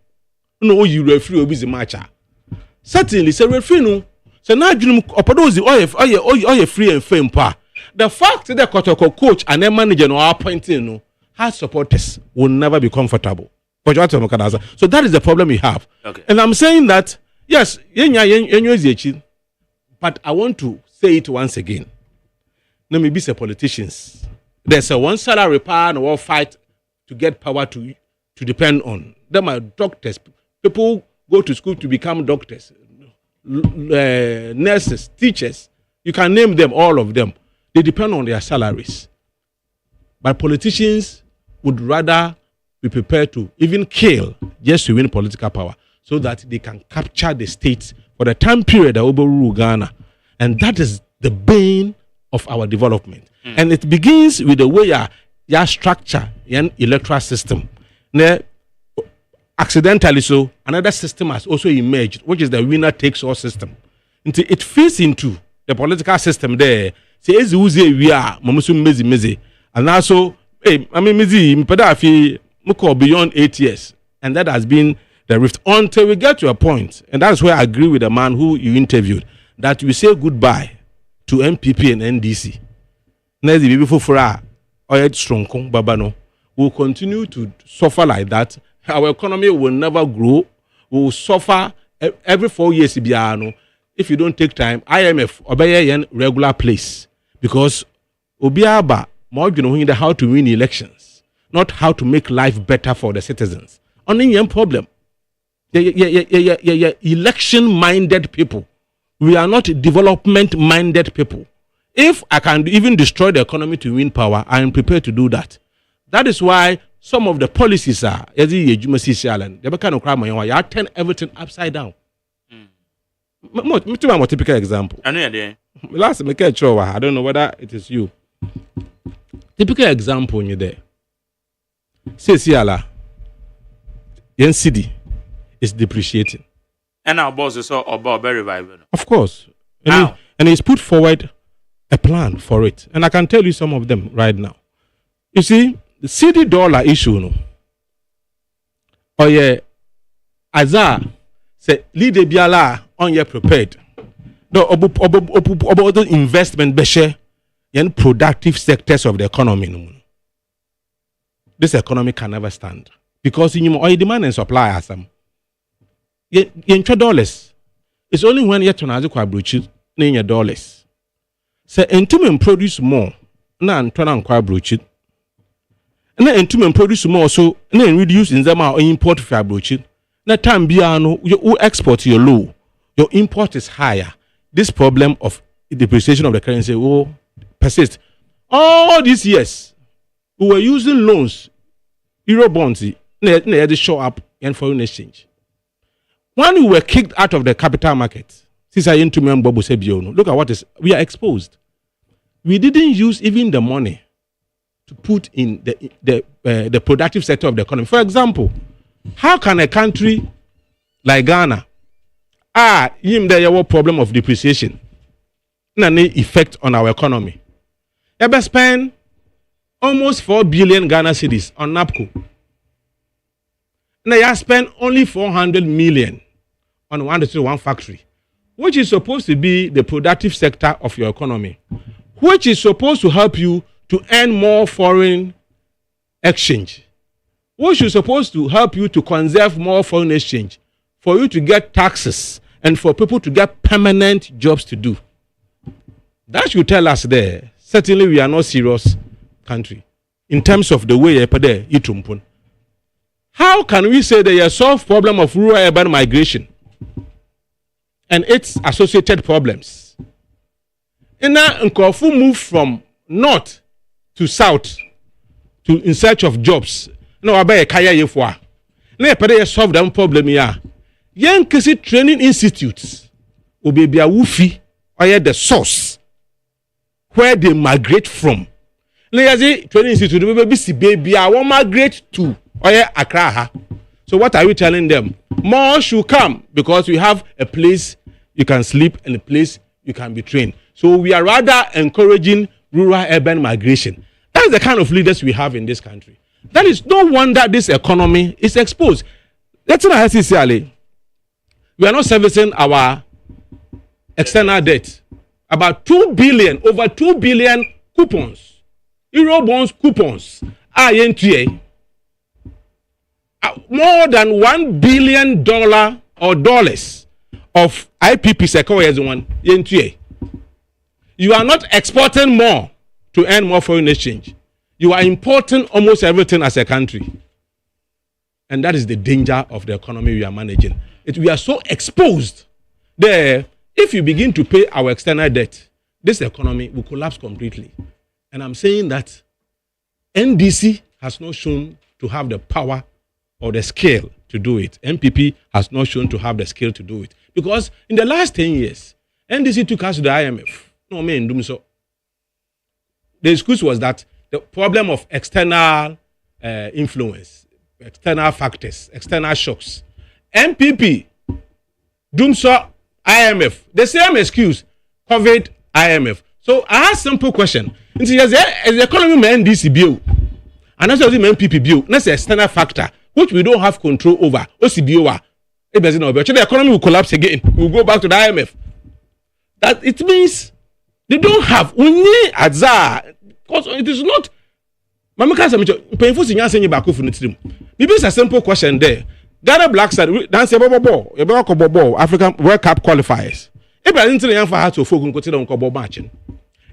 No, you referee will be the matcher. Certainly, say referee no. So now you are free and fame pa. The fact that the Kotoko coach and their manager no appointing has supporters will never be comfortable. So that is the problem we have. Okay. And I'm saying that yes, but I want to say it once again. Let me be say politicians. There's a one salary power and one fight to get power to depend on. Them are doctors. People go to school to become doctors. Nurses, teachers, you can name them, all of them. They depend on their salaries. But politicians would rather be prepared to even kill just to win political power so that they can capture the states for the time period that overrule Ghana. And that is the bane of our development. And it begins with the way you structure an electoral system. Now, accidentally so, another system has also emerged, which is the winner takes all system. And it fits into the political system there. Say, we are, and also, beyond 8 years. And that has been the rift until we get to a point. And that's where I agree with the man who you interviewed, that we say goodbye to MPP and NDC. We'll continue to suffer like that. Our economy will never grow. We will suffer every 4 years. If you don't take time, IMF obey regular place because obiaba more how to win elections, not how to make life better for the citizens. Only one problem. Election-minded people. We are not development-minded people. If I can even destroy the economy to win power, I am prepared to do that. That is why some of the policies are, they turn everything upside down. A typical example. Last I don't know whether it is you. Typical example in there. Say Siala, Yen City is depreciating. And our boss is all about revival. Of course. And he's put forward a plan for it. And I can tell you some of them right now. You see, the CD dollar issue, no. Oh yeah, Azar say lead biala on your prepared. No, about the investment beshe in productive sectors of the economy. No. This economy can never stand because you know demand and supply are some. $dollars. It's only when you turn as a quadruple in your dollars. Say entum produce more na antona nkwa brochi. Na entum produce more so na reduce in them or import for brochi. Na time bia no you export your low, your import is higher. This problem of depreciation of the currency will persist. All these years we were using loans, euro bonds, na show up in foreign exchange. When we were kicked out of the capital market, look at what is, we are exposed. We didn't use even the money to put in the productive sector of the economy. For example, how can a country like Ghana, there problem of depreciation, and any effect on our economy? Ever spend almost 4 billion Ghana cedis on NAPCO. Now you spend only 400 million on one factory, which is supposed to be the productive sector of your economy, which is supposed to help you to earn more foreign exchange, which is supposed to help you to conserve more foreign exchange, for you to get taxes, and for people to get permanent jobs to do. That should tell us there, certainly we are not serious country in terms of the way you How can we say that you solve problem of rural urban migration and its associated problems? And now Nkofu move from north to south in search of jobs. No, abaye kaya yefwa. Na epede solve that problem ya. Yen kesi training institutes obebia wufi or the source where they migrate from. Na yazi training institute baby I want migrate to Accra. So what are you telling them? More should come because we have a place you can sleep and a place you can be trained. So we are rather encouraging rural urban migration. That's the kind of leaders we have in this country. That is no wonder this economy is exposed. Let's not say we are not servicing our external debt. About 2 billion, over 2 billion coupons, euro bonds coupons, INTA. More than $1 billion or dollars of IPP sequoias one NTA. You are not exporting more to earn more foreign exchange. You are importing almost everything as a country. And that is the danger of the economy we are managing. We are so exposed there. If you begin to pay our external debt, this economy will collapse completely. And I'm saying that NDC has not shown to have the power or the skill to do it. MPP has not shown to have the skill to do it. Because in the last 10 years, NDC took us to the IMF. No, man, do so. The excuse was that the problem of external influence, external factors, external shocks. MPP, Dumso, IMF, the same excuse, COVID, IMF. So I ask simple question. As the economy may NDC bill, and that's the MPP bill, that's an external factor, which we don't have control over. OCBO, the economy will collapse again. We'll go back to the IMF. That it means they don't have. We need azar. Because it is not. Maybe it's a simple question there. Ghana Black Stars, dance a ball, African World Cup qualifiers. If I didn't say for her to focus on consider on matching.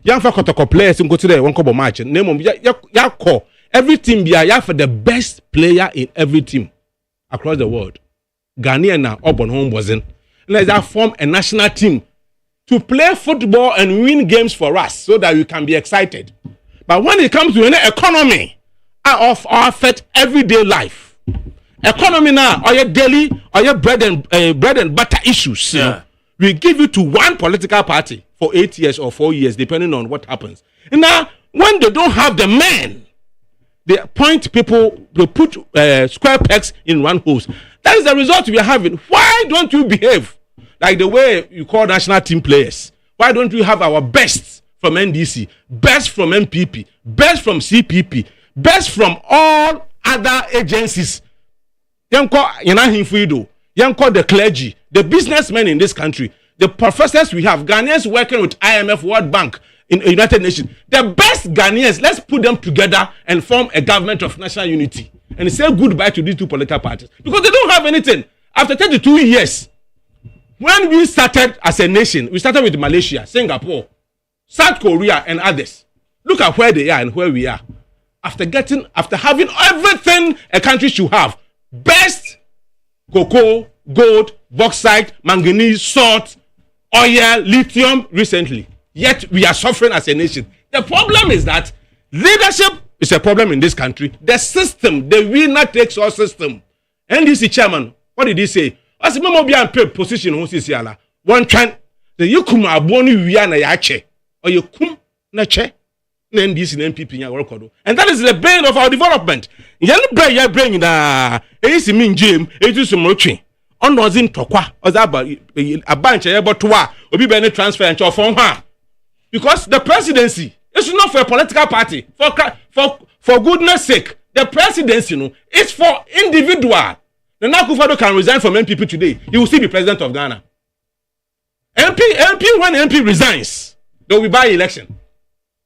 Young for Kotoko players in consider one couple matching. Name of Yako. Every team be a for the best player in every team across the world. Ghanaian now up on home wasn't. Let's that form a national team to play football and win games for us so that we can be excited. But when it comes to an economy of our affect everyday life, economy now or your daily or your bread and butter issues, we give it to one political party for 8 years or 4 years, depending on what happens. And now, when they don't have the men, they appoint people, they put square pegs in round holes. That is the result we are having. Why don't you behave like the way you call national team players? Why don't we have our best from NDC, best from MPP, best from CPP, best from all other agencies? Yanko the clergy, the businessmen in this country, the professors we have, Ghanaians working with IMF, World Bank, in the United Nations, the best Ghanaians, let's put them together and form a government of national unity and say goodbye to these two political parties because they don't have anything. After 32 years, when we started as a nation, we started with Malaysia, Singapore, South Korea and others. Look at where they are and where we are. After having everything a country should have, best cocoa, gold, bauxite, manganese, salt, oil, lithium recently. Yet we are suffering as a nation. The problem is that leadership is a problem in this country. The system, the winner takes all system. NDC chairman, what did he say? As a member be a position who says one trying the you come aboni we are na yache or you come na che. NDC and MPP in our and that is the bane of our development. Your brain na is mean Jim, it is some roaching. On was in Tokwa, or a bunch of Ebotua, or be any transfer and from her. Because the presidency is not for a political party. For goodness sake, the presidency, is for individual. The Nakufado can resign from MPP today. He will still be president of Ghana. MP when MP resigns, there will be by-election.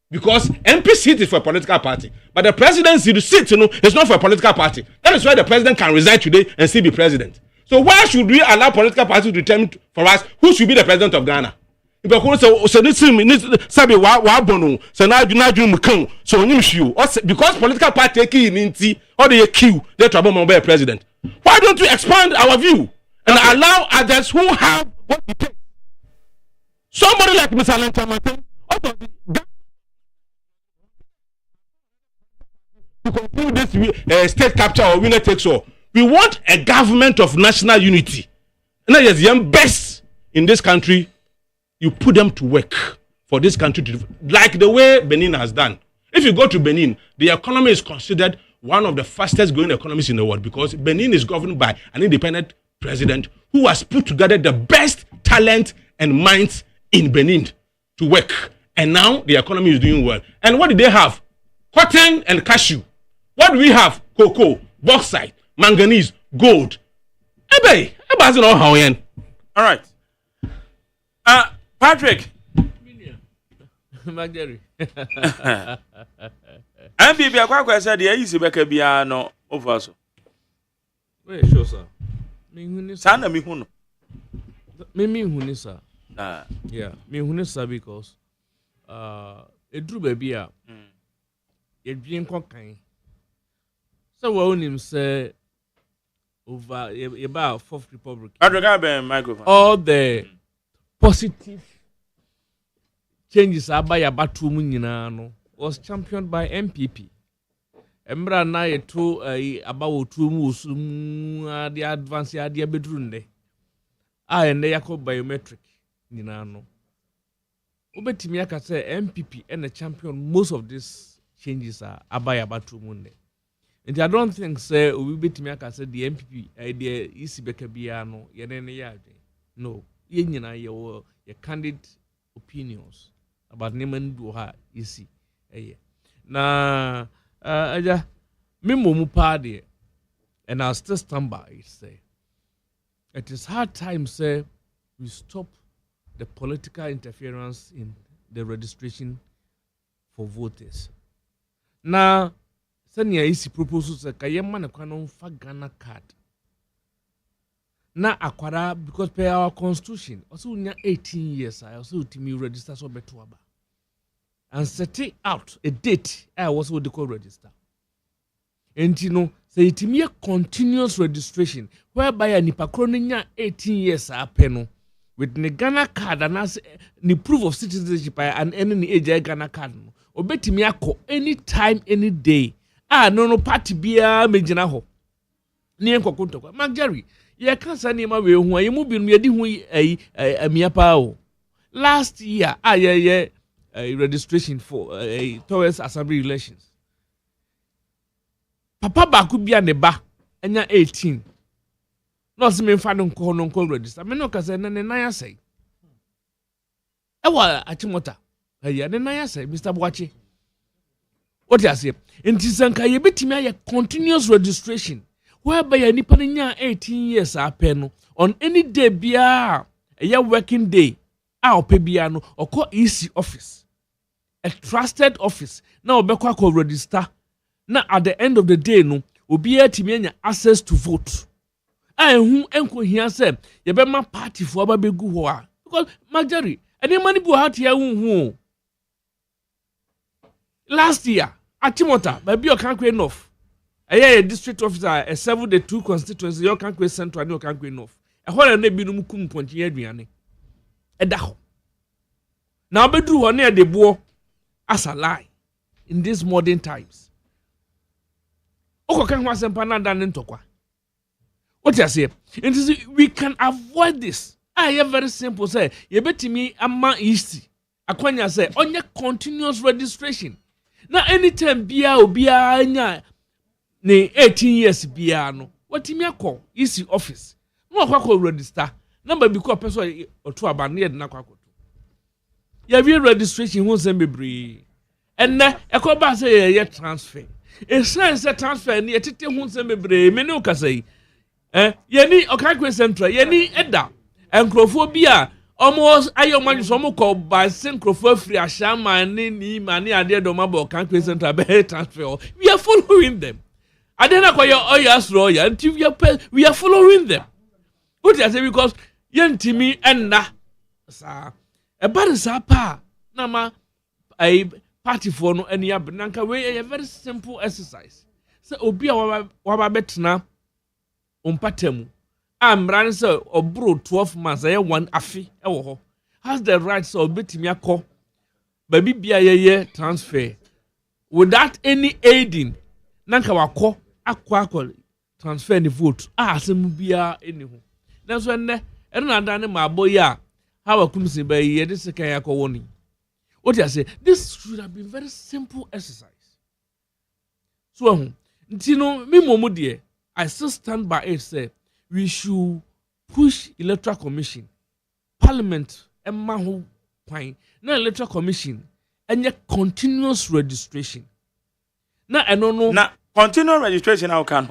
Because MP seat is for a political party. But the presidency seat, is not for a political party. That is why the president can resign today and still be president. So why should we allow political parties to determine for us who should be the president of Ghana? Because political party or they queue, they trouble mobile president. Why don't we expand our view and allow others who have what it takes? Somebody like Mr. Lantamatan, to conclude this state capture or winner takes all. We want a government of national unity. And that is the best in this country. You put them to work for this country to, like the way Benin has done. If you go to Benin, the economy is considered one of the fastest growing economies in the world because Benin is governed by an independent president who has put together the best talent and minds in Benin to work. And now the economy is doing well. And what did they have? Cotton and cashew. What do we have? Cocoa, bauxite, manganese, gold. All right. Patrick. Magdari. MPP akwa said the easy beka bia no over so. Wait, sure sir. Me huni sir. Sana me hunu. Me huni sir. Yeah, me huni sir because edru baby a edwin konkan. So we own say over about Fourth Republic. Microphone. All the positive changes abaya batumu nyina no was championed by MPP. Embra na yeto abawo tumu usum the advance ya dia bedrunde. Ende yako biometric nyina no. Obetimi aka say MPP and the champion most of these changes are abaya batumu nde. And I don't think say we betimi aka say the MPP the isibeka bia no yenene yade. No. Yenyina your candid opinions about nemen do ha isi na aja me momu party and I'll still stand by it say it is hard time say we stop the political interference in the registration for voters na sanya isi proposals say kayema na kwano fa Ghana card na akwara because per our constitution also unya 18 years I also ultimate register so beto aba and set out a date I was what they call register and you know say itimi continuous registration whereby a nipa nya 18 years apeno with the Ghana card and as the proof of citizenship and any age Ghana card no obetimi akọ anytime any day no party bia mejina ho ni enkokonto kwa Magdari ye kansa ni ma we hu ayi mu bi no ye di hu amia pa o last year ye registration for towards assembly elections papa baku bia ne ba anya 18 no se me fa no nko register me no ka se ne nan asai wa achimota ayi ne nan asai Mr. Boache what you say enti sanka ye betimi aye continuous registration whereby a nipa nya 18 years apeno on any day bia a working day ope bia no oko EC office a trusted office na obekwa ko register na at the end of the day no obi atimi anya access to vote hu enko hia se ye be ma party fo aba begu ho a because Magdari any money bu hat ya hu last year Atimota baby you can't enough a district officer a 72 constituency you can't central you can't enough e ho na bi no mukum ponche aduane e da ho na obedru ho na e de bo as a lie in these modern times okokan ho asempa na dan ntokwa what you say we can avoid this very simple say you betimi ama easy akwanya say onye continuous registration na anytime bia obia anya ne 18 years bia no watimi akọ easy office no akọ register number bi ko person oto aba na yedna akọ ya we registration hu sem bebre enne ekọ ba say ye transfer e say transfer ni etete hu sem bebre me ne o kasai yeni okakwe central yeni eda enkrofo bia almost ayoman so mo ko ba enkrofo free ashama ni mani ade do mabo okakwe central be transfer we are following them adena ko your oyasro ya we are following them what I say because yentimi enna sa e ba sa pa na ma ai party for no eni abnanka we a very simple exercise so obi a wa ba betena umpatemu amran so obro 12 months ay one afi ewo ho has the right so betimi akọ baby bia ye transfer without any aiding nanka wakọ akọ transfer the vote asem bia eni ho nanso enne na dan ne mabo ya ha wakumsi ba ye de sekan yakọ woni what I say this should have been very simple exercise so ntino mi momu de I still stand by it say we should push electoral commission parliament emma ho kwan na electoral commission enye continuous registration na eno no na continuous registration how can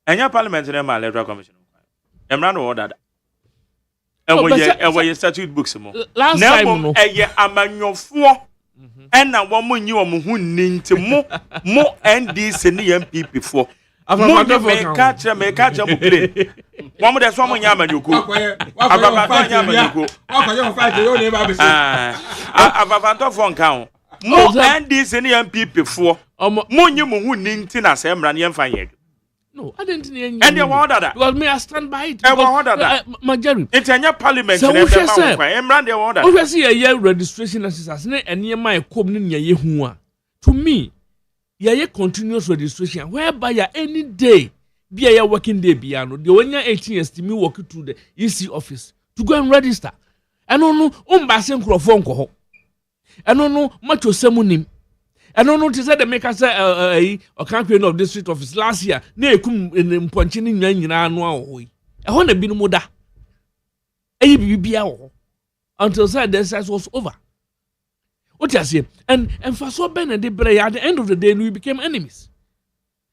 enye parliament na ma electoral commission emra no order ewo ye statute books mo last na time no eye amanyofo ena wo mo nyi wo mo hu ninti mo NDC ne MPP fo me catch mo play one mo de so mo nya amanyoko ababa nya amanyoko akoyo fight yo ne ba be so ababa fo nka ho mo NDC ne MPP fo mo nyi mo hu ninti na se mra ne yemfa ye no I didn't need and you order that because me I stand by it order that Majari it's a parliament and emra de order we see a year registration exercise na enema e kom ne ye hu a to me ye continuous registration whereby ya any day be a working day bia no de onya 18 years to me walk through the EC office to go and register eno no umba se nkrofo nko ho eno no macho semunim eno no to say the make say o campaign of district office last year na ekum mponche ni nyina no aho e ho na bi no moda eyi bibia ho until said the exercise was over. What you say? And for so Ben and Debray at the end of the day we became enemies.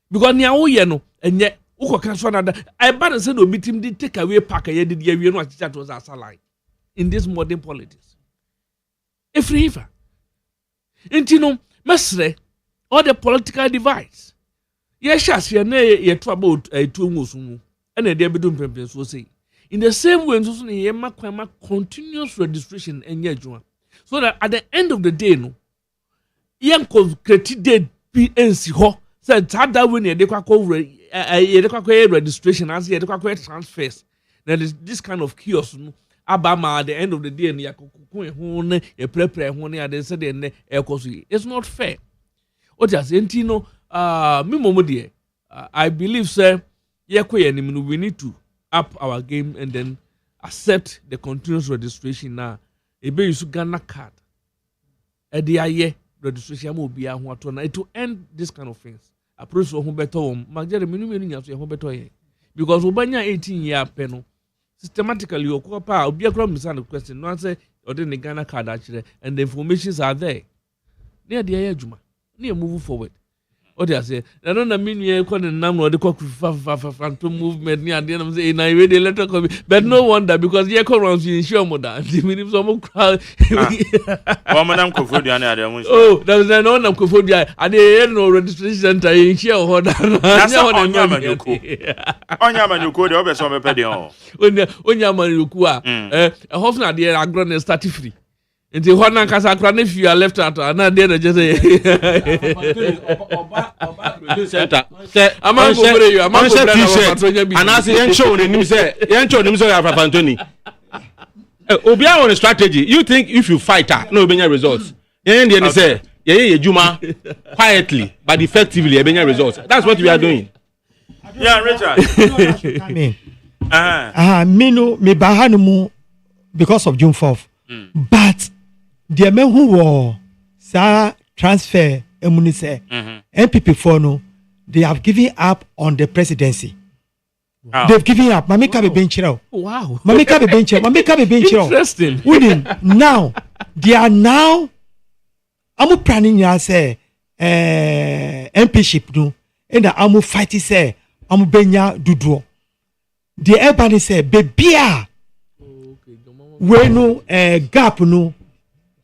Because now we no and yet uko cancel another. I better say no beat him did take away pack a did you know that was as a lie in this modern politics. If river. Intino mesre all the political divides. Yes, yes, ye trouble a two musumu and a debidum pempens will say. In the same way, so continuous registration and yet. So that at the end of the day, no, young created PNC ho said that when you registration as you transfers. Now this kind of chaos, no, Abama at the end of the day, you prepare when they said it's not fair. What just Entino, me I believe, sir, we need to up our game and then accept the continuous registration now. Ebe yusu Ghana card. Edi aye registration mo bia ho ato na to end this kind of things. Approach ho better magere minu nya so ho better ye. Because obanya 18 year pe no systematically okopa obi akra misa question no say odi ne Ghana card akire and the informations are there. Na de aye adwuma. Na move forward. What I say? I don't mean you call the name or the cock to movement near the end of the night with the letter coming. But no wonder because you come around you ensure more than the minimum some crowd. Oh, there's an honor Kofodia. I didn't know registration center in share or that's on Yaman, the other some pedio. When Yaman, a Hoffner, dear, are grown and start free. Nti ho na kasa akra na if you are left out na dey na just say amango bere you amango bere na patronya bi anase yen show nim say Papa Anthony obia on strategy you think if you fight no obenya results yen dey say ye juma quietly but effectively obenya results that's what we are doing. Yeah, Richard. Me no me bahanu mu because of June 4th. But the men who were transfer emunise MPP for no they have given up on the presidency. They've given up. Mami ka be benchiro. Wow. Mami ka be benchiro. Interesting. Now they are now amu planning ya say MPship no and amu fight say amu benya duduo. The everybody say bebia we no gap no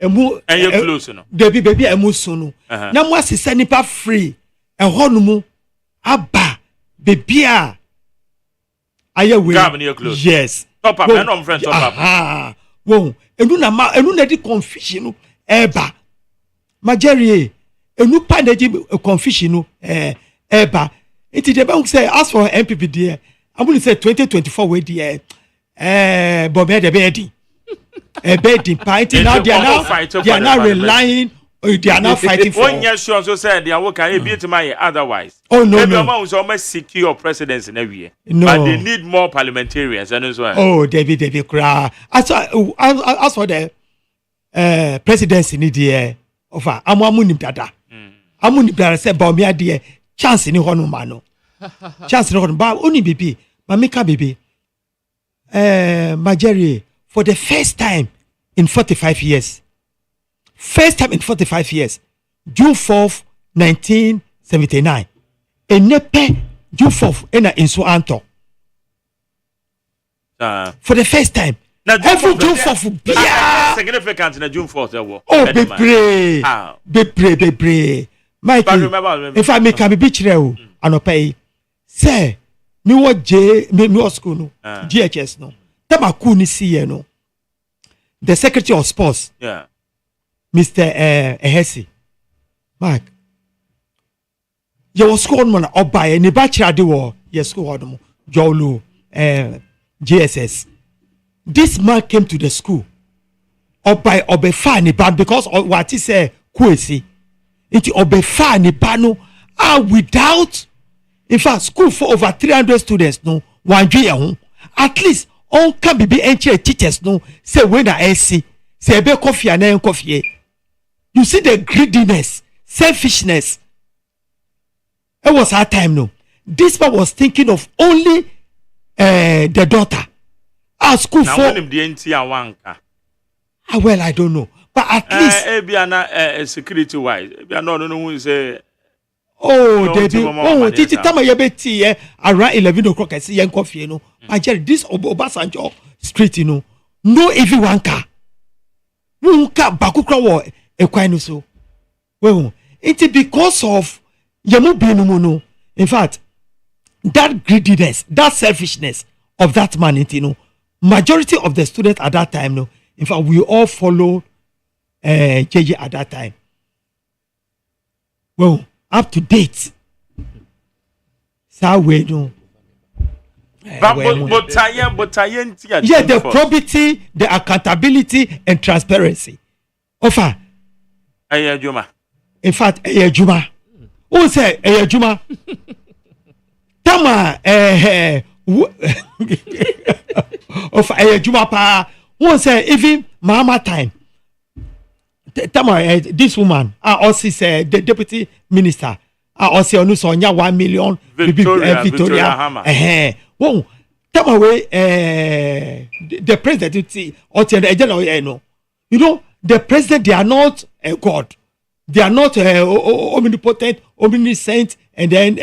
emu close no baby emu so no na mo asese nipa free ho no mu aba bebia aye we gap near close yes top up and on friend top up wo enu na di confusion no eba majeri enu pa na di confusion no eba it dey be say as for MPP there I'm going to say 2024 we the Bobby the Betty. Betty party now they are now relying they are now fighting for. One year she also said they are working be to my otherwise. Oh no. Maybe amount almost secure presidency in every year. No. But they need more parliamentarians and as well. Oh David cry. As for the presidency need the offer. Amu dada. Amu dada say Bobby the chance ni hono mano. Chance no ba oni bibi mamika bibi Majeri for the first time in 45 years June 4th 1979 enepe June 4th ena inso anto for the first time every June 4th bia significant na June 4th ewo bebre Mike if I make am be chire o anopai say me wo school no GHS no tamaku ni see no the secretary of sports Mr. Ehesi Mark your school no na obaye ni ba chira de wo your school no jolo GSS this man came to the school obefa ni ba because what he say kwesi it obefa ni ba no without in fact school for over 300 students no one year at least on can be teachers no say when I see say be coffee and coffee you see the greediness selfishness it was our time no this man was thinking of only the daughter school now for when him the entire wanka well I don't know but at least security wise no say oh David titi tama yebeti around 11 o'clock I see yen coffee no Majeri this Obasanjo street no even one car bakukra wo ekwan no so well it's because of yamu binu no in fact that greediness that selfishness of that man majority of the students at that time no in fact we all follow JJ at that time well up to date. But the probity, the accountability, and transparency. Offer. In fact, Juma. Who say Juma? Tama of Juma pa. Who say even Mama time. Tama this woman also say the deputy minister also onu so nya 1 million Victoria won tama we the president or the you know the president they are not God they are not omnipotent omniscient and then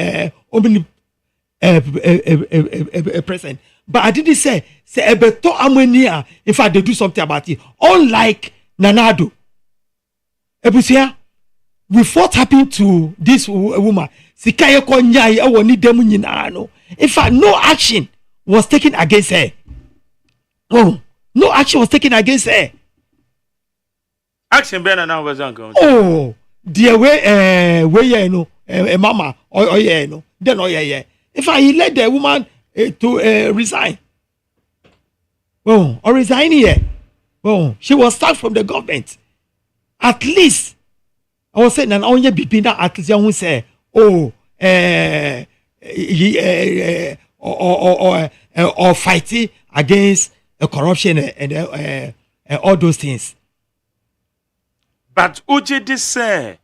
present but I didn't say ebeto amania if I they do something about it unlike Nanado Ebusia, with what happened to this woman, Sikaye Konyai, Ewoni Demu nyina no. In fact, no action was taken against her. Oh, no action was taken against her. Action Ben and I was uncle. Oh, dear way no mama or yeah no. Then yeah. If I let the woman to resign. Oh, or resign here. Oh, she was started from the government. At least I was saying, and only be that at least I won't say, oh, or fighting against corruption and all those things. But Uji this say,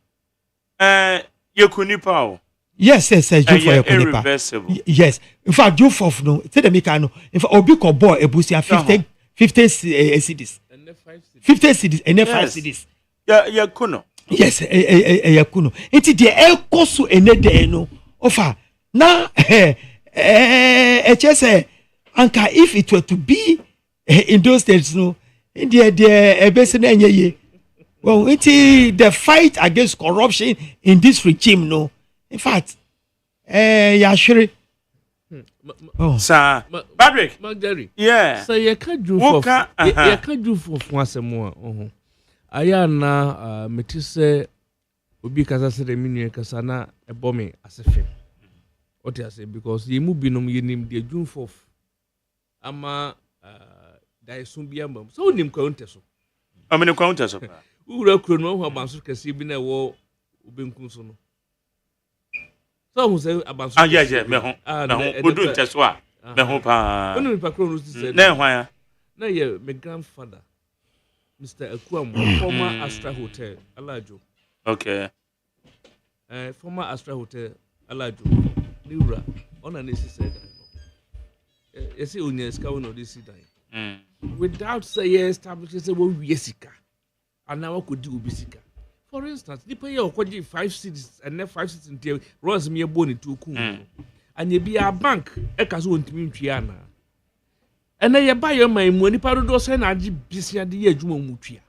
Yakunipa. Yes, you for your irreversible. Yes, in fact, you for no, tell the mechano. In fact, Obiko boy, a busia 50 cities, 50 cities, and 5 cities. Yeah, kuno. Yes, kuno. It's the el kosu ene no. Ofa na HSA anka if it were to be in those days no, in the besene well, it's the fight against corruption in this regime no. In fact, yeah, sure. Sir, Patrick, Magdari. Yeah. So you can't do for you can't do for once more. Ayana metise obi kasa se de minu kasa na ebomi asefe. What I say because you move binom yenim de June 4th. Ama dai sun bia mbam. So nim kwante so. Amene kwante so. Ura kro no ho abanso kase bi na wo obenkun so no. So who say abanso. Yeah, me ho. Na ho odu nteso a. Me ho pa. Onu pa kro no say. Na hwan ya. Na ye my grandfather Mr. Akuam, former Astra Hotel, Alajo. Okay. Former Astra Hotel, Alajo. Nura, on an AC said, you see, on your scout of this time. Without saying, establishes a word, Yesica. And now I could do Ubisica. For instance, the payer of 5 cities and then 5 cities until Rose me a bone to cool. And you be a bank, Ekazu and Timiana. And then you buy your money when you paradox and I business the year Juma Mutia.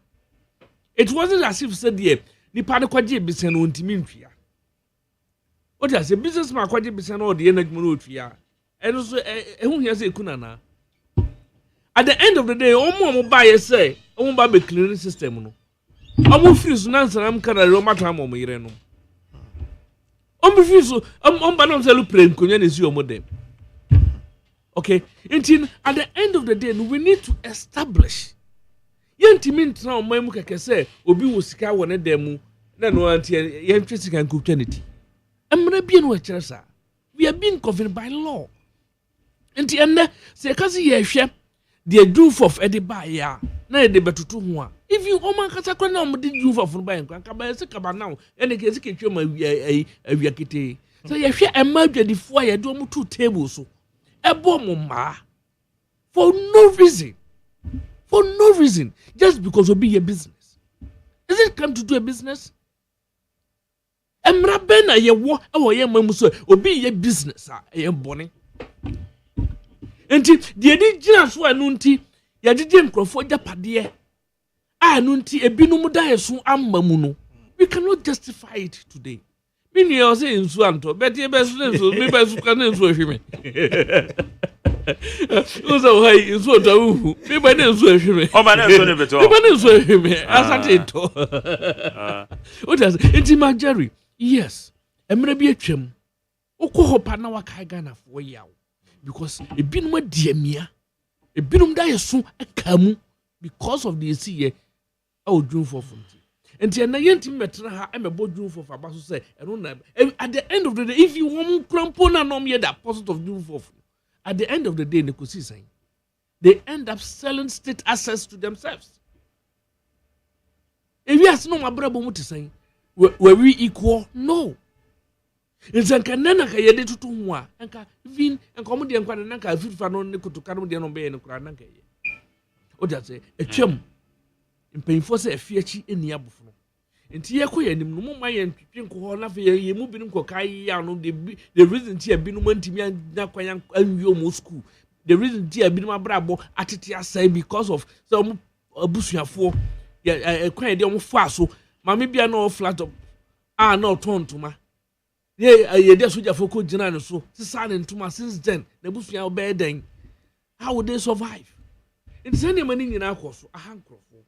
It wasn't as if said the Nipanaquaji business on Timintia. What does a businessman quite business or the energy Mutia? And also, who has a Kunana? At the end of the day, almost buy a say, I won't buy a clearing system. I won't feel answer. I'm kind of Romatamo Mireno. I'm refused. I'm Banon Zaluprem, Kunyan is your modem. Okay, until at the end of the day, we need to establish. Yentimin now, my muka can say, Obi was scar one a demo, then one tier, Yentress can cook eternity. I'm not being with Chesa. We are being governed by law. And the end, say, Cassie, chef, the doof of Eddie Baya, nay, the better to one. If you, Oman Casaconum did you for buying Cabana now, and the case kitchen, my yakite. So you share a merger the fire, do 2 tables. For no reason. For no reason. Just because of be a business. Is it come to do a business? Emra ben a ye wo e ye mamuso obi ye business a ye bone. Enti de di gina so anu nti ye dede nkrofo japade anu nti ebinum da yeso amma mu no. We cannot justify it today. Minu ye say nsu anto bet ye besu nsu me besu kan nsu hweme. Uzo hai nsu to hu me ba nsu hweme. O ma nsu ne beto. Me ba nsu hweme asate to. What does Intima Jerry? Yes. Emre bi atwam. Ukọ hopa na waka Ghana for yawo. Because ebinum adiamia. Ebinum da yeso akamu because of the esi o June 4th. And the Nayanti Metra ha emebo June 4th abaso say at the end of the day if you want crampona no me that post of June 4th at the end of the day they end up selling state assets to themselves. If you ask no mabrabo muti saying were we equal? No. It's a canana kayede tutu mwa anka vin and comedy and quadanaka fifa no nikutukano de no be no krananka ye. O just say a chum in painful say a fiachi in the abufuno. Nti ye koye nim no moma ye ntwetwe nko ho na fe ye mu binim ko kai ya no the reason ti abinum ntimi anya kwan anwio mo school the reason ti abinum abrabo atete asai because of some abusuafo ye kwan de mo fa so mama bia no flat up no tontoma ye de soja foko gina no so sisa ne ntoma since then na busua obey den how would they survive? It's any money nyina akoso ahankrofo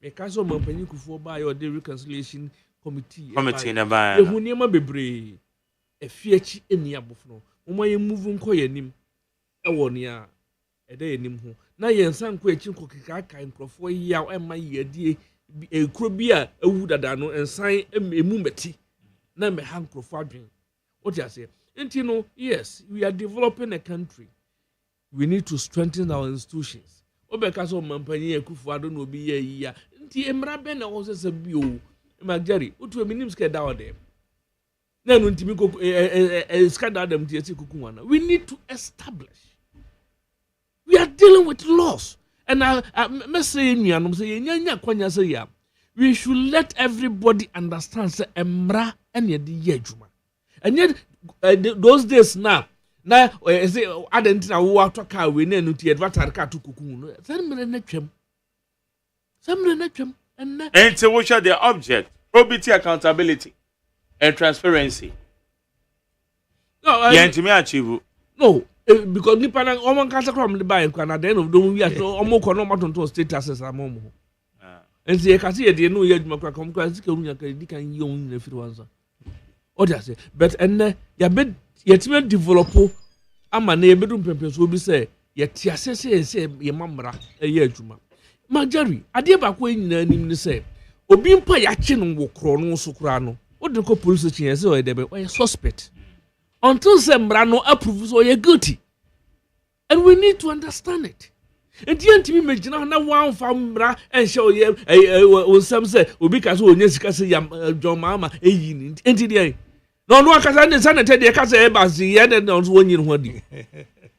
because of Mampanyi Kufuor by or the reconciliation committee na ba e hu niam bebre e fiechi eni abofno mo ye move nko yanim e wonea e da yanim ho na ye nsan ko echi nko keka kai nkrofo yi a ema yedie e kro bi a ewu dada no nsan emu meti na me ha nkrofo adwen what you say enti no yes we are developing a country we need to strengthen our institutions obeka so Mampanyi Kufuor do no bi ye yi a nti emra be na wo se bi o Magari, utu minim skeda ode. Na no ntimi ko skeda dem tie ti kuku wana. We need to establish. We are dealing with laws. And I say nuanom say nya kwanya say ya. We should let everybody understand say emra ene de ye adwuma. And yet those days now say identity na wo atoka we na no ti advertise ka to kuku no. Samre na twam. And so what are the object? Probity, accountability, and transparency. No, achieve. No, because nipa na omo kasa from the buy and at the end of the we are so omo kono matonto status amomo. And say kasi e de no ye adwuma kwa kom kwa sika unya ka di kan ye on na firi wanza. O dey say but and ya be yetime develop ama na ebedum pempeso obi say ye tiase say ye mamra e ye adwuma. Majari, ade ba ko nyina nim ni say obi mpa ya che no wo kro no so kra no o de ko police station say o de be o suspect until Sembra no approve so you guilty. And we need to understand it. And the anti imagine na one famra and show ye on some say obi ka so onye sika say yam John Mama eyi enti dey. No aka say sanete dey ka say e ba si ye dey no so onyi ho di.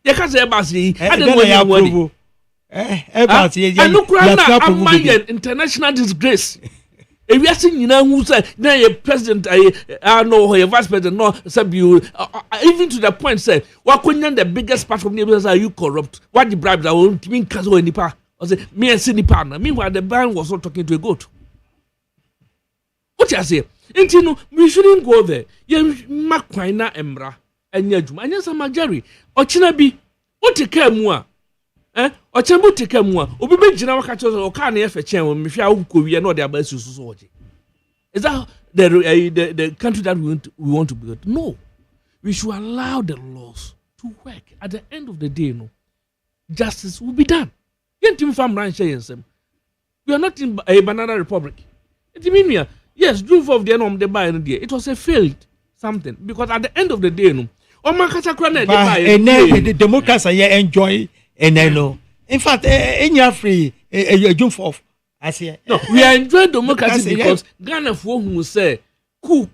Ye ka say e ba si I dey onyi ho di. International disgrace. If you are seeing who say now your president, no, your vice president, no, even to the point say, what could the biggest part of neighbors are you corrupt? What the bribes are won't mean Kazo in the pa or say me and Cindy partner. Meanwhile, the bank was not talking to a goat. What you say? And you know, we shouldn't go there. You Makwaina Emra and Yajum and yes, Majari or Chinabi. What you care more? O chambu take mu obi be gina waka cho o ka na efe chen o mhwe awuko wi na o de abasu so oje. Is that the country that we want to build? No. We should allow the laws to work. At the end of the day, no, justice will be done. We are not in a banana republic. It means yes, June 4th the end of the buy it was a failed something because at the end of the day, no, the democrats enjoy. And I know. In fact, in your free June 4th, I say. No, we are enjoying democracy because Ghana for who say cool,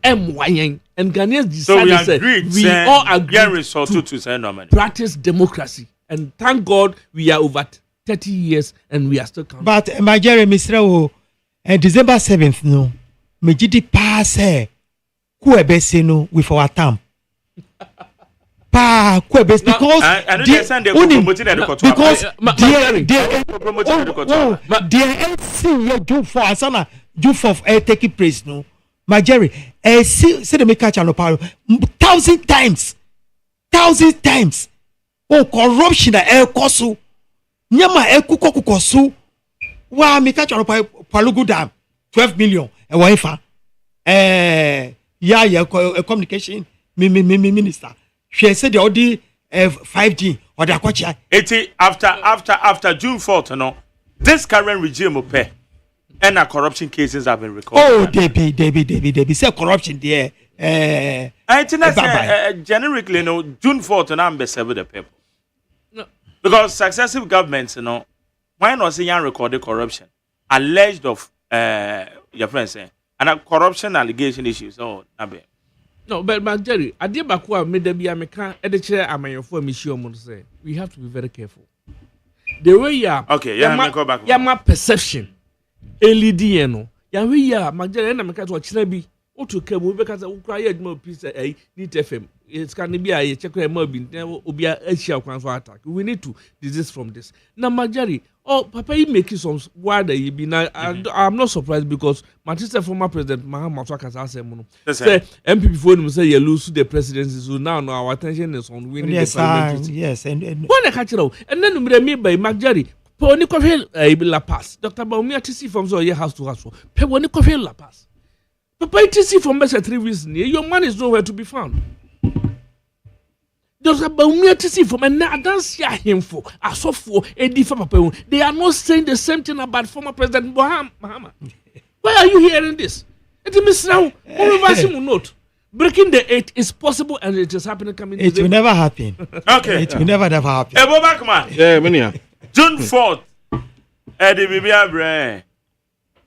MYN and Ghanaians decided so we all agree to practice democracy. And thank God we are over 30 years and we are still counting. But my Jeremy Mr. December 7th, no, me jidi pass who a no with our term. Because June 4 asana June 4 taking place no my Jerry see the make catch no power 1,000 times oh corruption koso nyama kukoso wa me catch no palugu dam 12 million e wa ifa communication minister she said the 5G or the kwacha. After June 4th, no, this current regime will pay, and corruption cases have been recorded. Oh, Debbie, say corruption there. I think generically, no, June 4th, and I'm best with the people. No. Because successive governments, you know, why not say recorded corruption alleged of your friends saying and corruption allegation issues. Oh, nabe. No, but Jerry, I did back what made them be American editor. I'm your former mission. Say we have to be very careful. The way you are, okay, yeah, go back. Yeah, my perception. LED, you know, yeah, we are. My Jerry, and I'm going to watch Nabi. What to come because I cry more piece. Need FM. It's going to be a check. Be a shell attack. We need to desist from this. Now, my Jerry. Oh, Papa, you making some wider. You be now. I'm not surprised because Manchester former president Mahama Twaka say MPP for him say you lose the presidency. So now our attention is on winning the presidency. Yes, and when I catch it out, and then me by Mark Jerry Pony Coffee, La Pass. Dr. Baumia to see from your house to house. Pony Coffee La Pass. Papa to see from Messer 3 weeks near your man is nowhere to be found. Dr. Baumia to see from a dance him for a soft for a different papa. They are not saying the same thing about former President Mahama. Why are you hearing this? It is now reversing note. Breaking the 8 is possible and it is happening coming. It will never happen. Okay. It will never happen. Ebo Bakman. Yeah, many. June 4th. Eddie Bibia Brain.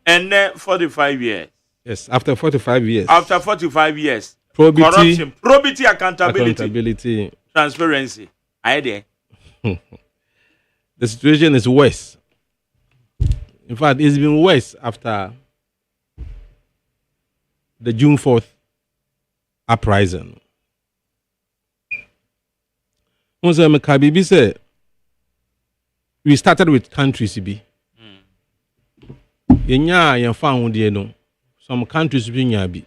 And then 45 years. Yes, after 45 years. After 45 years. Probity, corruption, accountability, transparency. I there. The situation is worse. In fact, it's been worse after the June 4th uprising. Once Kabibi said, we started with countries. Some countries be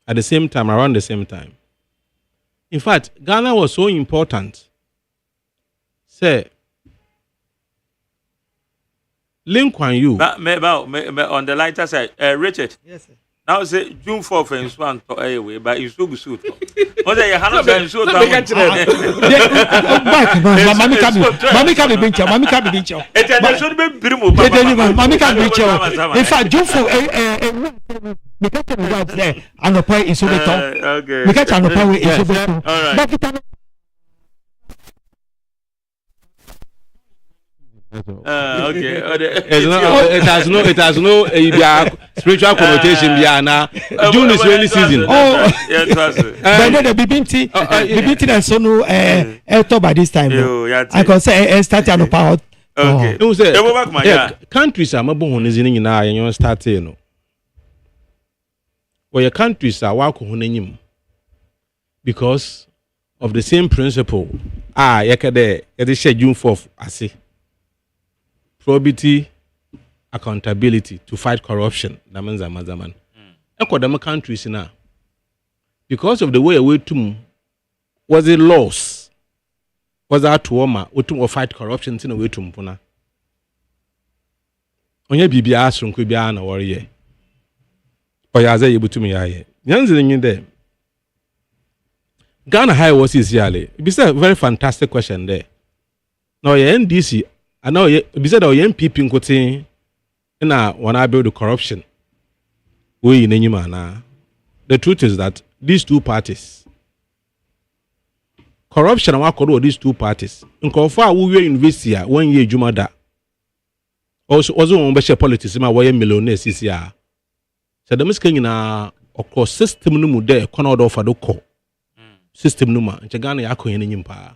at the same time, around the same time. In fact, Ghana was so important. Say, Lin Kuan Yew. On the lighter side, Richard. Yes, sir. Now say June 4th and Swan to away, but you so good. What are you Hannah and so Mommy can be bench. Mommy can be bench. It should be Birmo. Mommy can be bench. In fact, June 4 we get to the there and the point is so better. Okay. We get to the point is so better. All right. Okay. It has no spiritual connotation. June is rainy season. Oh, but the BBT and so no by this time. I can say start on the power. Okay. Countries are mabon is in na you start no. Or your countries are walk on because of the same principle. Yakade it share June 4th ase. Probity, accountability to fight corruption. That means Mazaman. Equadama countries now, because of the way we to was it loss? Was that to Oma or fight corruption in a way to Mpuna? Onye Bibia from Quibiana or ye. Or Yaza able to me. Yanzin in there. Ghana High was his yearly. It's a very fantastic question there. Now, your NDC. I know you said our young people in when I build the corruption. We in any manner. The truth is that these two parties, corruption and what these two parties. In Kofa, we were university 1 year Jumada. Also on special politics, my way millionaires is here. So the miskin in a system no there, corner of a doko system numa, and Chagana Yako in Impa.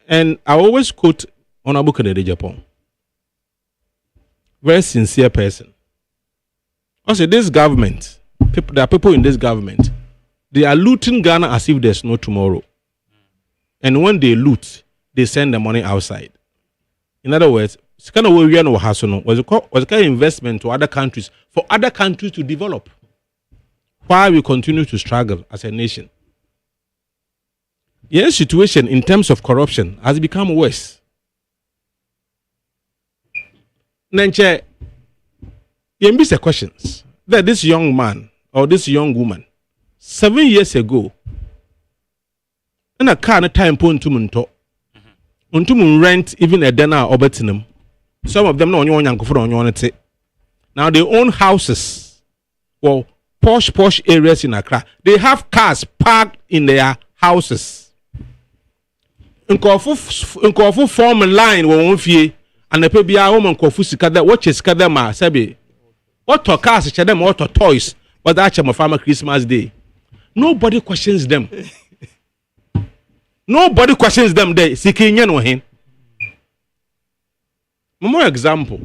And I always quote Honorable Kennedy Japan. Very sincere person. Also, this government, there are people in this government, they are looting Ghana as if there's no tomorrow. And when they loot, they send the money outside. In other words, it's kind of way we know was a kind of investment to other countries for other countries to develop. Why we continue to struggle as a nation. The situation in terms of corruption has become worse. Nenche, you miss the questions that this young man or this young woman 7 years ago in a car time point to munto rent even a dinner or betinum. Some of them know on it. Now they own houses or posh areas in Accra. They have cars parked in their houses. In Kofu form a line won't fee. And the people are woman Kofu that watches Kadama Sabi. What to cars them what to toys, but that's a farmer Christmas Day. Nobody questions them. Nobody questions them there. Seeking him. More example.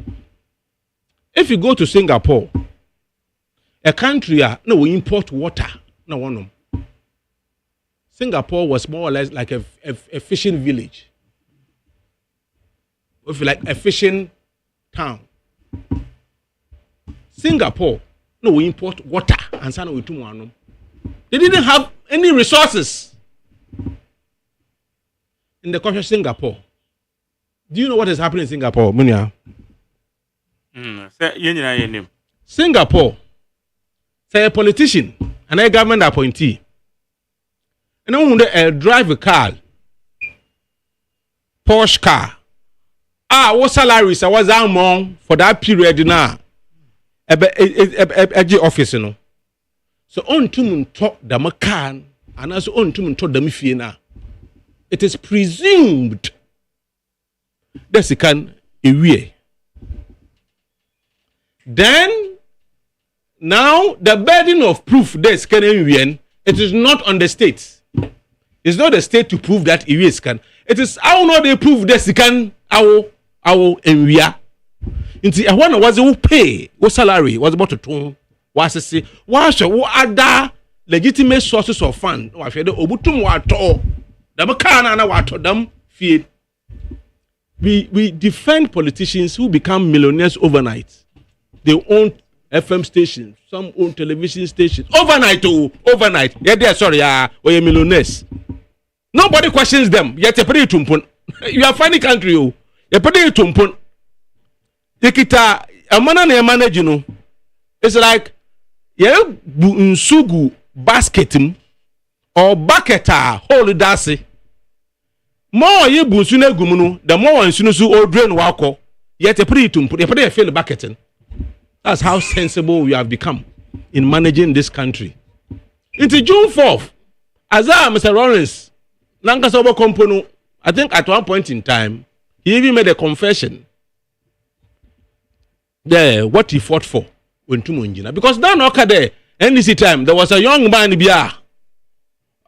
If you go to Singapore, a country no we import water. No one. Singapore was more or less like a fishing village. If you like a fishing town. Singapore, no, we import water and send it to one. They didn't have any resources in the country of Singapore. Do you know what is happening in Singapore, Munya? Singapore, say a politician and a government appointee, and I want to drive a car, Porsche car. What salaries I was among for that period now? A office, you know. So on to mun talk the macan, and also on to mun talk the mifina. It is presumed that he can away. Then, now the burden of proof that can away, it is not on the state. It's not the state to prove that away can. It is how not they prove that he can our away. Inti I want was who pay what salary was about to turn. Was to say, what other legitimate sources of fund? Or if you obutum wato, the makana na wato them feed. We defend politicians who become millionaires overnight. They own FM stations, some own television stations overnight. Overnight. Yeah, they are sorry, or you millionaires. Nobody questions them. Yet you pay tumpun. You are funny country. You pay tumpun. Yekita amana na manage you know. It's like you nsugu basketim or bucketa hold dasi. More you bunsune gumunu, the more nsunusu or drain wako. Yet a pretty to put a fail bucketing. That's how sensible we have become in managing this country. Into June 4th, as Mr. Lawrence, Lancaster Compono, I think at one point in time, he even made a confession. What he fought for when to Munjina. Because down there, NDC time, there was a young man bia